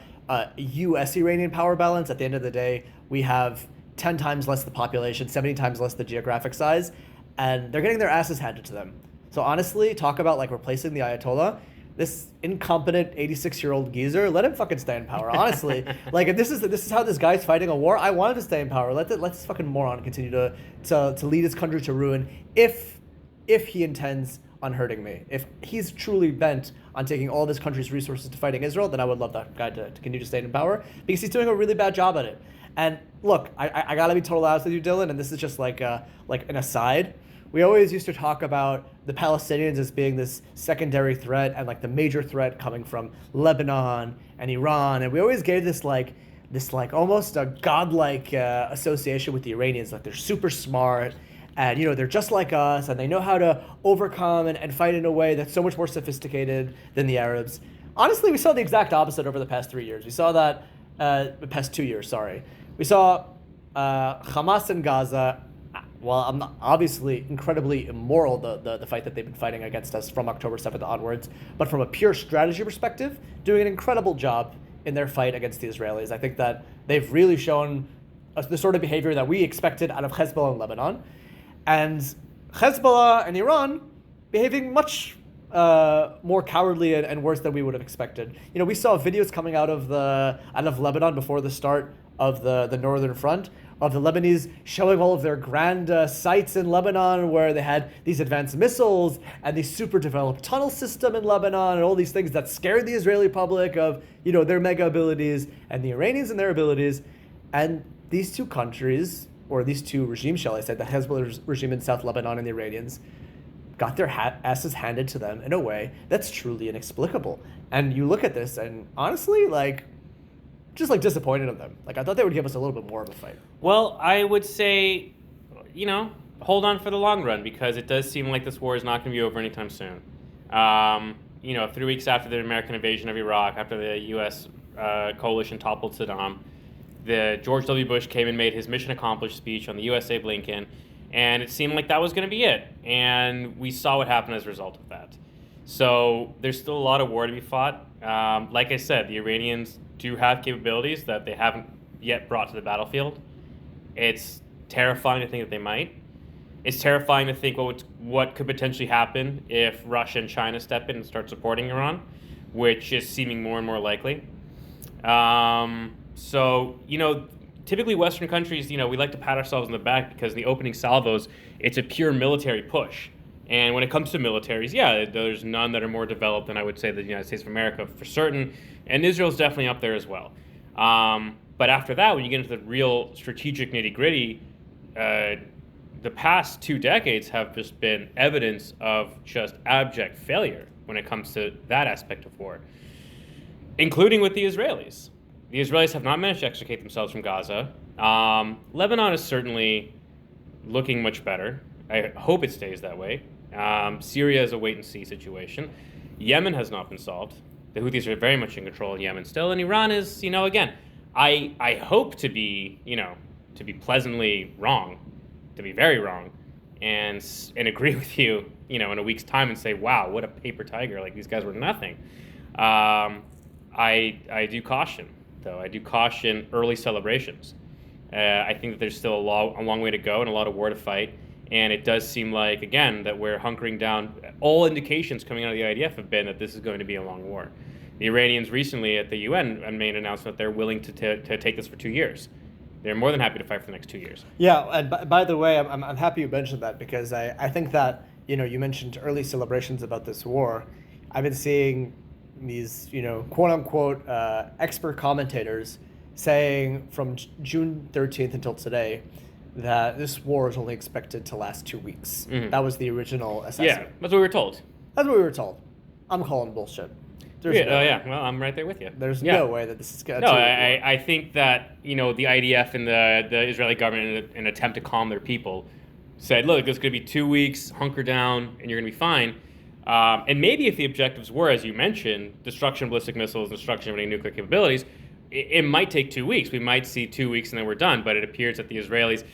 U.S.-Iranian power balance. At the end of the day, we have 10 times less the population, 70 times less the geographic size, and they're getting their asses handed to them. So honestly, talk about replacing the Ayatollah. This incompetent 86-year-old geezer, let him fucking stay in power. Honestly, if this is how this guy's fighting a war, I want him to stay in power. Let this fucking moron continue to lead his country to ruin if he intends on hurting me. If he's truly bent on taking all this country's resources to fighting Israel, then I would love that guy to continue to stay in power, because he's doing a really bad job at it. And look, I gotta be totally honest with you, Dillon, and this is just like an aside. We always used to talk about the Palestinians as being this secondary threat, and the major threat coming from Lebanon and Iran, and we always gave this almost a godlike association with the Iranians. They're super smart, and they're just like us, and they know how to overcome and fight in a way that's so much more sophisticated than the Arabs. Honestly, we saw the exact opposite over the past 3 years. We saw that the past 2 years, sorry. We saw Hamas in Gaza. Well, I'm not, obviously incredibly immoral, the fight that they've been fighting against us from October 7th onwards, but from a pure strategy perspective, doing an incredible job in their fight against the Israelis. I think that they've really shown the sort of behavior that we expected out of Hezbollah in Lebanon, and Hezbollah and Iran behaving much more cowardly and worse than we would have expected. We saw videos coming out of Lebanon before the start of the Northern Front, of the Lebanese showing all of their grand sites in Lebanon, where they had these advanced missiles and the super developed tunnel system in Lebanon, and all these things that scared the Israeli public of their mega abilities, and the Iranians and their abilities. And these two countries, or these two regimes, shall I say, the Hezbollah regime in South Lebanon and the Iranians, got their asses handed to them in a way that's truly inexplicable. And you look at this, and honestly, just disappointed in them. I thought they would give us a little bit more of a fight. Well, I would say, hold on for the long run, because it does seem like this war is not going to be over anytime soon. 3 weeks after the American invasion of Iraq, after the U.S. Coalition toppled Saddam, the George W. Bush came and made his mission accomplished speech on the USA Blinken, and it seemed like that was going to be it. And we saw what happened as a result of that. So there's still a lot of war to be fought. Like I said, the Iranians do have capabilities that they haven't yet brought to the battlefield. It's terrifying to think that they might. It's terrifying to think what could potentially happen if Russia and China step in and start supporting Iran, which is seeming more and more likely. Typically Western countries, we like to pat ourselves on the back because the opening salvos, it's a pure military push. And when it comes to militaries, yeah, there's none that are more developed than I would say the United States of America for certain. And Israel's definitely up there as well. But after that, when you get into the real strategic nitty-gritty, the past 2 decades have just been evidence of just abject failure when it comes to that aspect of war, including with the Israelis. the Israelis have not managed to extricate themselves from Gaza. Lebanon is certainly looking much better. I hope it stays that way. Syria is a wait-and-see situation. Yemen has not been solved. The Houthis are very much in control of Yemen still, and Iran is, again, I hope to be, to be pleasantly wrong, to be very wrong, and agree with you, in a week's time and say, wow, what a paper tiger! Like these guys were nothing. I do caution, though. I do caution early celebrations. I think that there's still a long way to go and a lot of war to fight. And it does seem like, again, that we're hunkering down. All indications coming out of the IDF have been that this is going to be a long war. The Iranians recently at the UN made an announcement that they're willing to take this for 2 years. They're more than happy to fight for the next 2 years. Yeah, and by the way, I'm happy you mentioned that, because I think that, you mentioned early celebrations about this war. I've been seeing these, quote unquote, expert commentators saying from June 13th until today that this war is only expected to last 2 weeks. Mm-hmm. That was the original assessment. Yeah, that's what we were told. That's what we were told. I'm calling bullshit. There's Well, I'm right there with you. There's no way that this is going to. No, I think that the IDF and the Israeli government, in an attempt to calm their people, said, "Look, this is going to be 2 weeks. Hunker down, and you're going to be fine." And maybe if the objectives were, as you mentioned, destruction of ballistic missiles, destruction of any nuclear capabilities, it might take 2 weeks. We might see 2 weeks and then we're done. But it appears that the Israelis,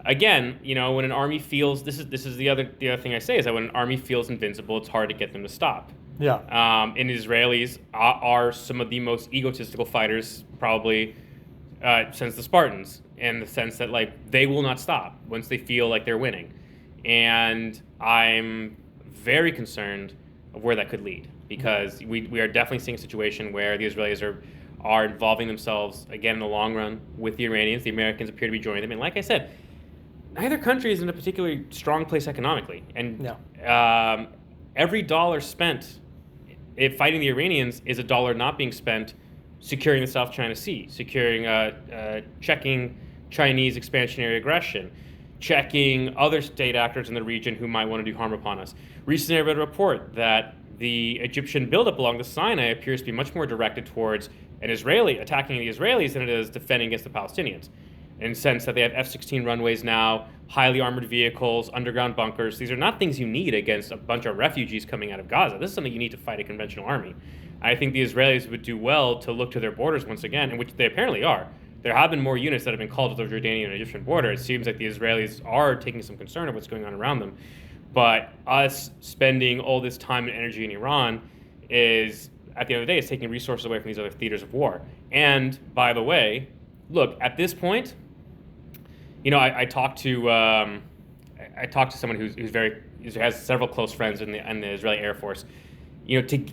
again, when an army feels this is the other thing I say is that when an army feels invincible, it's hard to get them to stop. Yeah. And Israelis are some of the most egotistical fighters probably since the Spartans, in the sense that they will not stop once they feel like they're winning. And I'm very concerned of where that could lead, because we are definitely seeing a situation where the Israelis are involving themselves again in the long run with the Iranians. The Americans appear to be joining them, and like I said, neither country is in a particularly strong place economically, and every dollar spent fighting the Iranians is a dollar not being spent securing the South China Sea, securing checking Chinese expansionary aggression, checking other state actors in the region who might want to do harm upon us. Recently I read a report that the Egyptian buildup along the Sinai appears to be much more directed towards an Israeli attacking the Israelis than it is defending against the Palestinians, in the sense that they have F-16 runways now, highly armored vehicles, underground bunkers. These are not things you need against a bunch of refugees coming out of Gaza. This is something you need to fight a conventional army. I think the Israelis would do well to look to their borders once again, and which they apparently are. There have been more units that have been called to the Jordanian and Egyptian border. It seems like the Israelis are taking some concern of what's going on around them. But us spending all this time and energy in Iran is, at the end of the day, is taking resources away from these other theaters of war. And, by the way, look, at this point, I talked to someone who has several close friends in the Israeli Air Force.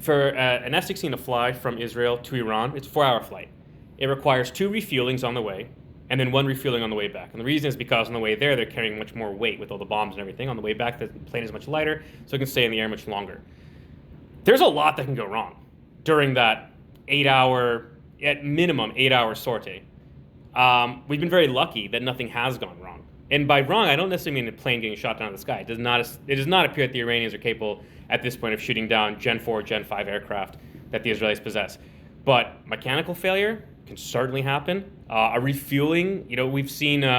For an F-16 to fly from Israel to Iran, it's a 4-hour flight. It requires 2 refuelings on the way, and then 1 refueling on the way back. And the reason is because on the way there, they're carrying much more weight with all the bombs and everything. On the way back, the plane is much lighter, so it can stay in the air much longer. There's a lot that can go wrong during that 8-hour, at minimum 8-hour sortie. We've been very lucky that nothing has gone wrong. And by wrong, I don't necessarily mean a plane getting shot down in the sky. It does not appear that the Iranians are capable at this point of shooting down Gen 4, Gen 5 aircraft that the Israelis possess. But mechanical failure can certainly happen. A refueling, we've seen, did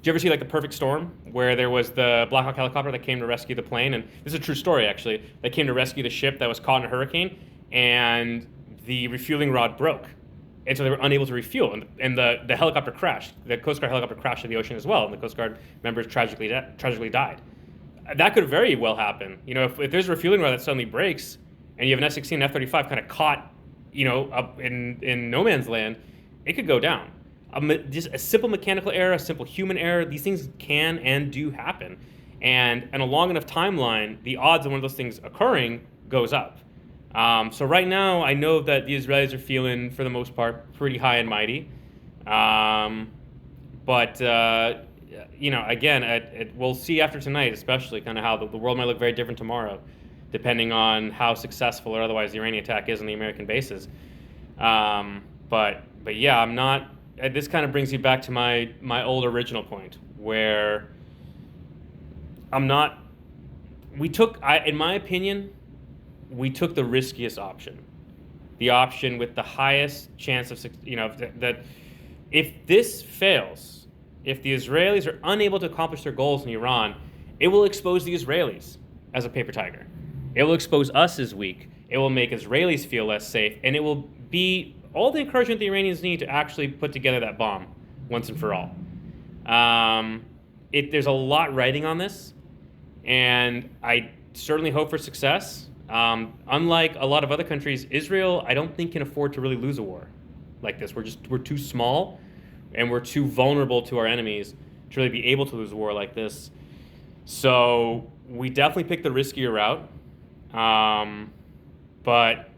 you ever see the perfect storm where there was the Black Hawk helicopter that came to rescue the plane? And this is a true story, actually. They came to rescue the ship that was caught in a hurricane, and the refueling rod broke. And so they were unable to refuel, and the helicopter crashed. The Coast Guard helicopter crashed in the ocean as well, and the Coast Guard members tragically died. That could very well happen. If there's a refueling rod that suddenly breaks, and you have an F-16 and F-35 kind of caught, up in no man's land, it could go down. Just a simple mechanical error, a simple human error, these things can and do happen. And a long enough timeline, the odds of one of those things occurring goes up. So right now, I know that the Israelis are feeling, for the most part, pretty high and mighty. But again, we'll see after tonight, especially kind of how the world might look very different tomorrow, depending on how successful or otherwise the Iranian attack is on the American bases. But yeah, I'm not. This kind of brings you back to my old original point, where I'm not. In my opinion, we took the riskiest option. the option with the highest chance of, that if this fails, if the Israelis are unable to accomplish their goals in Iran, it will expose the Israelis as a paper tiger. It will expose us as weak. It will make Israelis feel less safe, and it will be all the encouragement the Iranians need to actually put together that bomb once and for all. There's a lot riding on this, and I certainly hope for success. Unlike a lot of other countries, Israel, I don't think can afford to really lose a war like this. We're too small, and we're too vulnerable to our enemies to really be able to lose a war like this. So we definitely picked the riskier route. But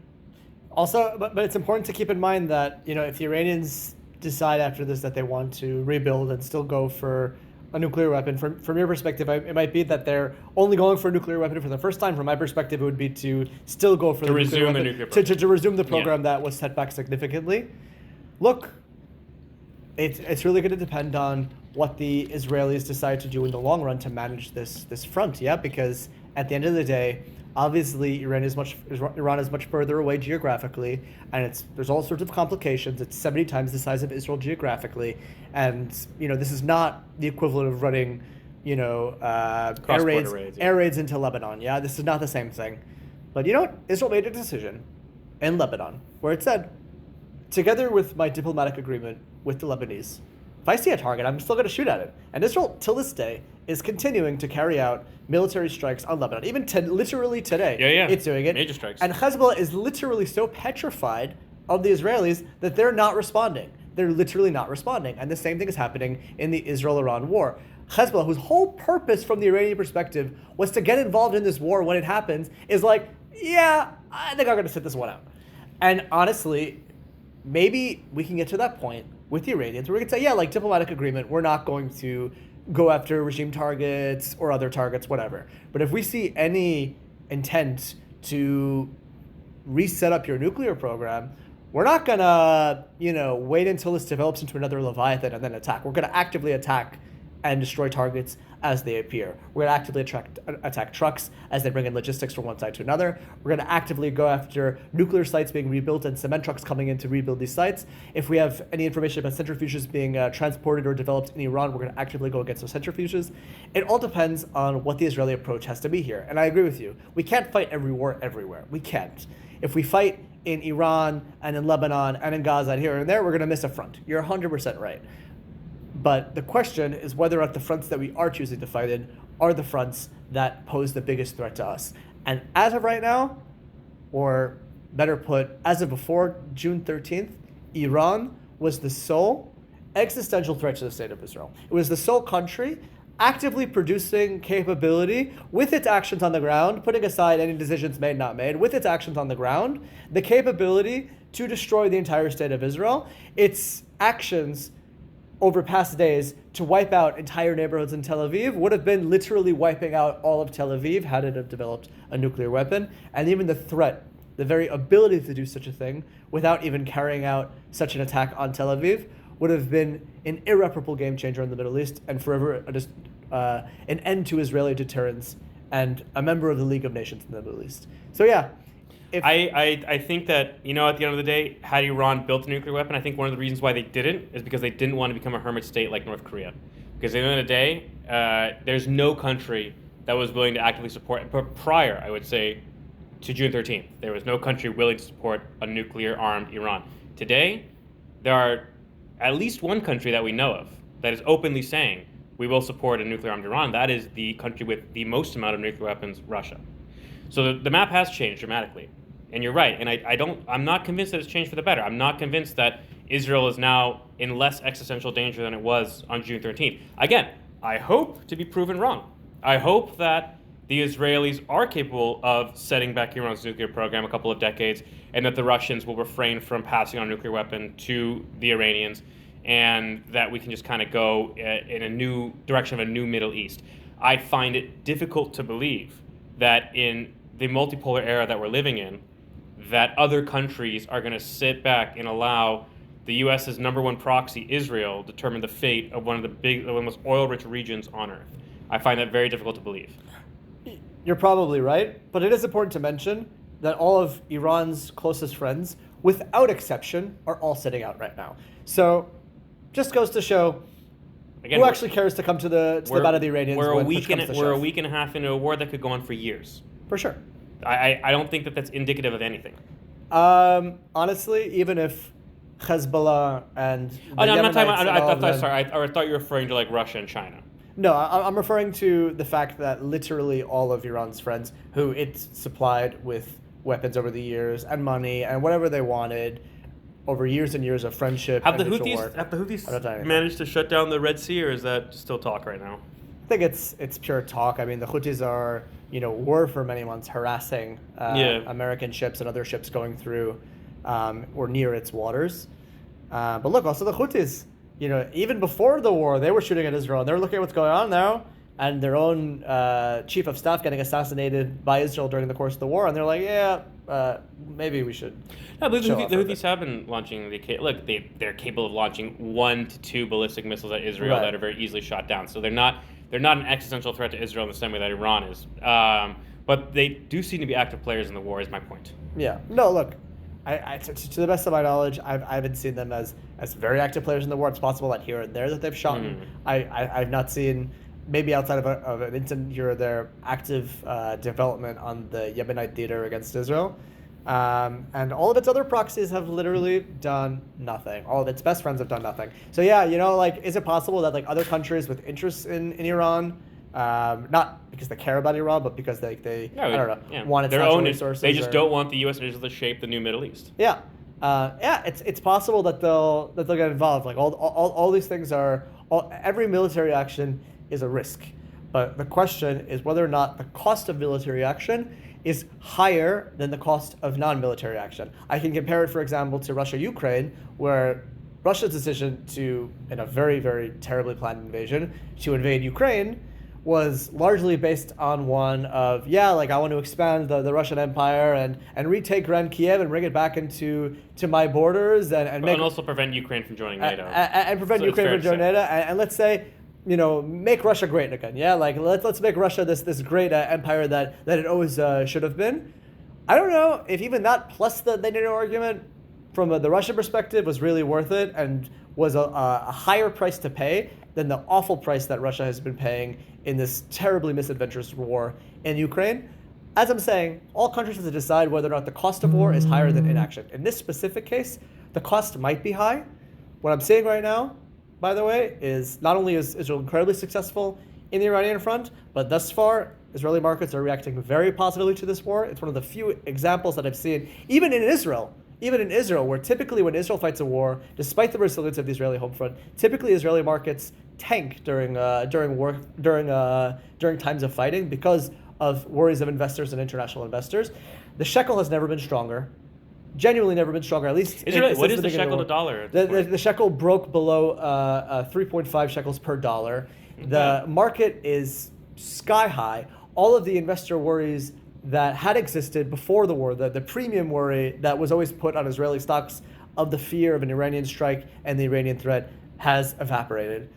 it's important to keep in mind that, if the Iranians decide after this that they want to rebuild and still go for a nuclear weapon, from your perspective, it might be that they're only going for a nuclear weapon for the first time. From my perspective, it would be to still go for the nuclear weapon, to resume the program that was set back significantly. Look, it's really going to depend on what the Israelis decide to do in the long run to manage this front, because at the end of the day, obviously, Iran is much further away geographically, and there's all sorts of complications. It's 70 times the size of Israel geographically, and this is not the equivalent of running, air raids into Lebanon. Yeah, this is not the same thing. But Israel made a decision in Lebanon where it said, together with my diplomatic agreement with the Lebanese, if I see a target, I'm still going to shoot at it. And Israel, till this day, is continuing to carry out military strikes on Lebanon. Even literally today, it's doing it. Major strikes. And Hezbollah is literally so petrified of the Israelis that they're not responding. They're literally not responding. And the same thing is happening in the Israel-Iran war. Hezbollah, whose whole purpose from the Iranian perspective was to get involved in this war when it happens, is like, yeah, I think I'm going to sit this one out. And honestly, maybe we can get to that point with the Iranians where we can say, diplomatic agreement, we're not going to go after regime targets or other targets, whatever. But if we see any intent to reset up your nuclear program, we're not going to, wait until this develops into another Leviathan and then attack. We're going to actively attack and destroy targets as they appear. We're going to actively attack trucks as they bring in logistics from one side to another. We're going to actively go after nuclear sites being rebuilt and cement trucks coming in to rebuild these sites. If we have any information about centrifuges being transported or developed in Iran, we're going to actively go against those centrifuges. It all depends on what the Israeli approach has to be here. And I agree with you. We can't fight every war everywhere. We can't. If we fight in Iran and in Lebanon and in Gaza and here and there, we're going to miss a front. You're 100% right. But the question is whether or not the fronts that we are choosing to fight in are the fronts that pose the biggest threat to us. And as of right now, or better put, as of before June 13th, Iran was the sole existential threat to the state of Israel. It was the sole country actively producing capability with its actions on the ground, putting aside any decisions made, not made, with its actions on the ground, the capability to destroy the entire state of Israel. Its actions over past days to wipe out entire neighborhoods in Tel Aviv would have been literally wiping out all of Tel Aviv had it have developed a nuclear weapon. And even the threat, the very ability to do such a thing without even carrying out such an attack on Tel Aviv would have been an irreparable game changer in the Middle East and forever an end to Israeli deterrence and a member of the League of Nations in the Middle East. So yeah. I think that, at the end of the day, had Iran built a nuclear weapon, I think one of the reasons why they didn't is because they didn't want to become a hermit state like North Korea. Because at the end of the day, there's no country that was willing to actively support, but prior, I would say, to June 13th, there was no country willing to support a nuclear-armed Iran. Today, there are at least one country that we know of that is openly saying we will support a nuclear-armed Iran. That is the country with the most amount of nuclear weapons, Russia. So the map has changed dramatically. And you're right, and I'm not convinced that it's changed for the better. I'm not convinced that Israel is now in less existential danger than it was on June 13th. Again, I hope to be proven wrong. I hope that the Israelis are capable of setting back Iran's nuclear program a couple of decades, and that the Russians will refrain from passing on a nuclear weapon to the Iranians, and that we can just kind of go in a new direction of a new Middle East. I find it difficult to believe that in the multipolar era that we're living in, that other countries are going to sit back and allow the U.S.'s number one proxy, Israel, determine the fate of one of the most oil-rich regions on Earth. I find that very difficult to believe. You're probably right, but it is important to mention that all of Iran's closest friends without exception, are all sitting out right now. So, just goes to show Again, who actually cares to come to the bat of the Iranians. We're when push comes to a shove. week and a half into a war that could go on for years. For sure. I don't think that that's indicative of anything. Honestly, even if Hezbollah and I'm not talking Yemenites about. I thought you were referring to like Russia and China. No, I'm referring to the fact that literally all of Iran's friends, who it supplied with weapons over the years and money and whatever they wanted, over years and years of friendship. Have the Houthis managed to shut down the Red Sea, or is that still talk right now? I think it's pure talk. I mean, the Houthis were for many months harassing American ships and other ships going through or near its waters. But look, also the Houthis, even before the war, they were shooting at Israel. They're looking at what's going on now, and their own chief of staff getting assassinated by Israel during the course of the war, and they're like, maybe we should. No, but the Houthis have been launching they're capable of launching 1 to 2 ballistic missiles at Israel that are very easily shot down. So they're not an existential threat to Israel in the same way that Iran is. But they do seem to be active players in the war, is my point. Yeah. No, look, to the best of my knowledge, I haven't seen them as very active players in the war. It's possible that here and there that they've shot. I've not seen, maybe outside of an incident here or there, active development on the Yemenite theater against Israel. And all of its other proxies have literally done nothing. All of its best friends have done nothing. So yeah, is it possible that other countries with interests in Iran, not because they care about Iran, but because they want its natural resources? They just don't want the U.S. and Israel to shape the new Middle East. Yeah, it's possible that they'll get involved. All these things every military action is a risk, but the question is whether or not the cost of military action is higher than the cost of non-military action. I can compare it, for example, to Russia-Ukraine, where Russia's decision in a very, very terribly planned invasion, to invade Ukraine was largely based on one of, I want to expand the Russian Empire and retake Grand Kiev and bring it back into my borders and also prevent Ukraine from joining NATO. And prevent Ukraine from joining NATO. And let's say, make Russia great again. Yeah, let's make Russia this great empire that it always should have been. I don't know if even that plus the NATO argument from the Russian perspective was really worth it and was a higher price to pay than the awful price that Russia has been paying in this terribly misadventurous war in Ukraine. As I'm saying, all countries have to decide whether or not the cost of war is higher than inaction. In this specific case, the cost might be high. What I'm saying right now, by the way, is not only is Israel incredibly successful in the Iranian front, but thus far, Israeli markets are reacting very positively to this war. It's one of the few examples that I've seen, even in Israel, where typically when Israel fights a war, despite the resilience of the Israeli home front, typically Israeli markets tank during times of fighting because of worries of investors and international investors. The shekel has never been stronger. Genuinely never been stronger. At least what is the shekel to dollar? The shekel broke below 3.5 shekels per dollar. The market is sky high. All of the investor worries that had existed before the war, the premium worry that was always put on Israeli stocks of the fear of an Iranian strike and the Iranian threat, has evaporated.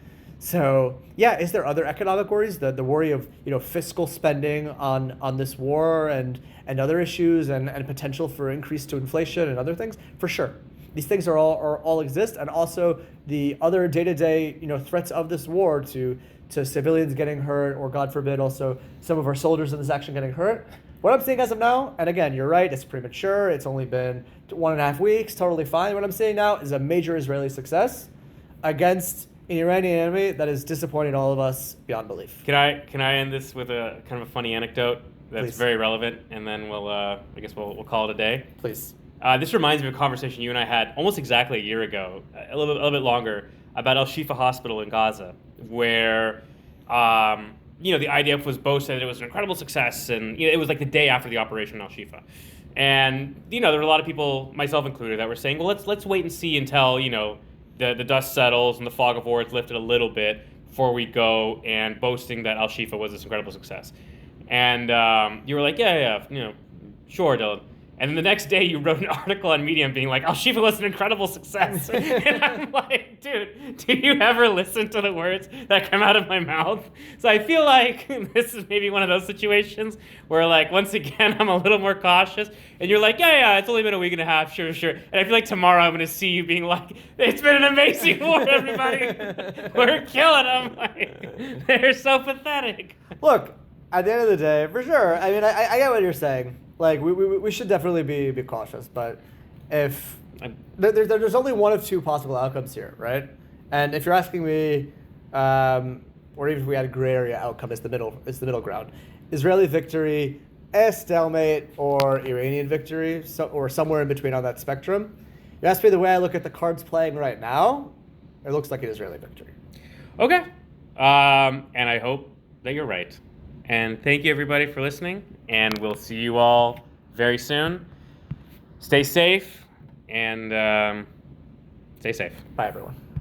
So is there other economic worries? The worry of fiscal spending on this war and other issues and potential for increase to inflation and other things? For sure. These things are all exist, and also the other day-to-day threats of this war to civilians getting hurt, or God forbid also some of our soldiers in this action getting hurt. What I'm seeing as of now, and again, you're right, it's premature, it's only been 1.5 weeks, totally fine. What I'm seeing now is a major Israeli success against an Iranian enemy that is disappointing all of us beyond belief. Can I end this with a kind of a funny anecdote that's Please. very relevant, and then we'll call it a day? Please. This reminds me of a conversation you and I had almost exactly a year ago, a little bit longer, about Al Shifa Hospital in Gaza, where the IDF was boasted that it was an incredible success, and it was like the day after the operation Al Shifa. And there were a lot of people, myself included, that were saying, well, let's wait and see until the dust settles and the fog of war is lifted a little bit before we go and boasting that Al Shifa was this incredible success. And you were like, yeah, sure, Dillon. And then the next day, you wrote an article on Medium being like, Al-Shifa was an incredible success. And I'm like, dude, do you ever listen to the words that come out of my mouth? So I feel like this is maybe one of those situations where, like, once again, I'm a little more cautious. And you're like, yeah, it's only been a week and a half, sure. And I feel like tomorrow I'm going to see you being like, it's been an amazing war, everybody. We're killing them. Like, they're so pathetic. Look, at the end of the day, for sure. I mean, I get what you're saying. Like, we should definitely be cautious, but if there's only one of two possible outcomes here, right? And if you're asking me, or even if we had a gray area outcome, it's the middle ground. Israeli victory, a stalemate, or Iranian victory, or somewhere in between on that spectrum. You ask me the way I look at the cards playing right now, it looks like an Israeli victory. Okay. And I hope that you're right. And thank you, everybody, for listening. And we'll see you all very soon. Stay safe and stay safe. Bye, everyone.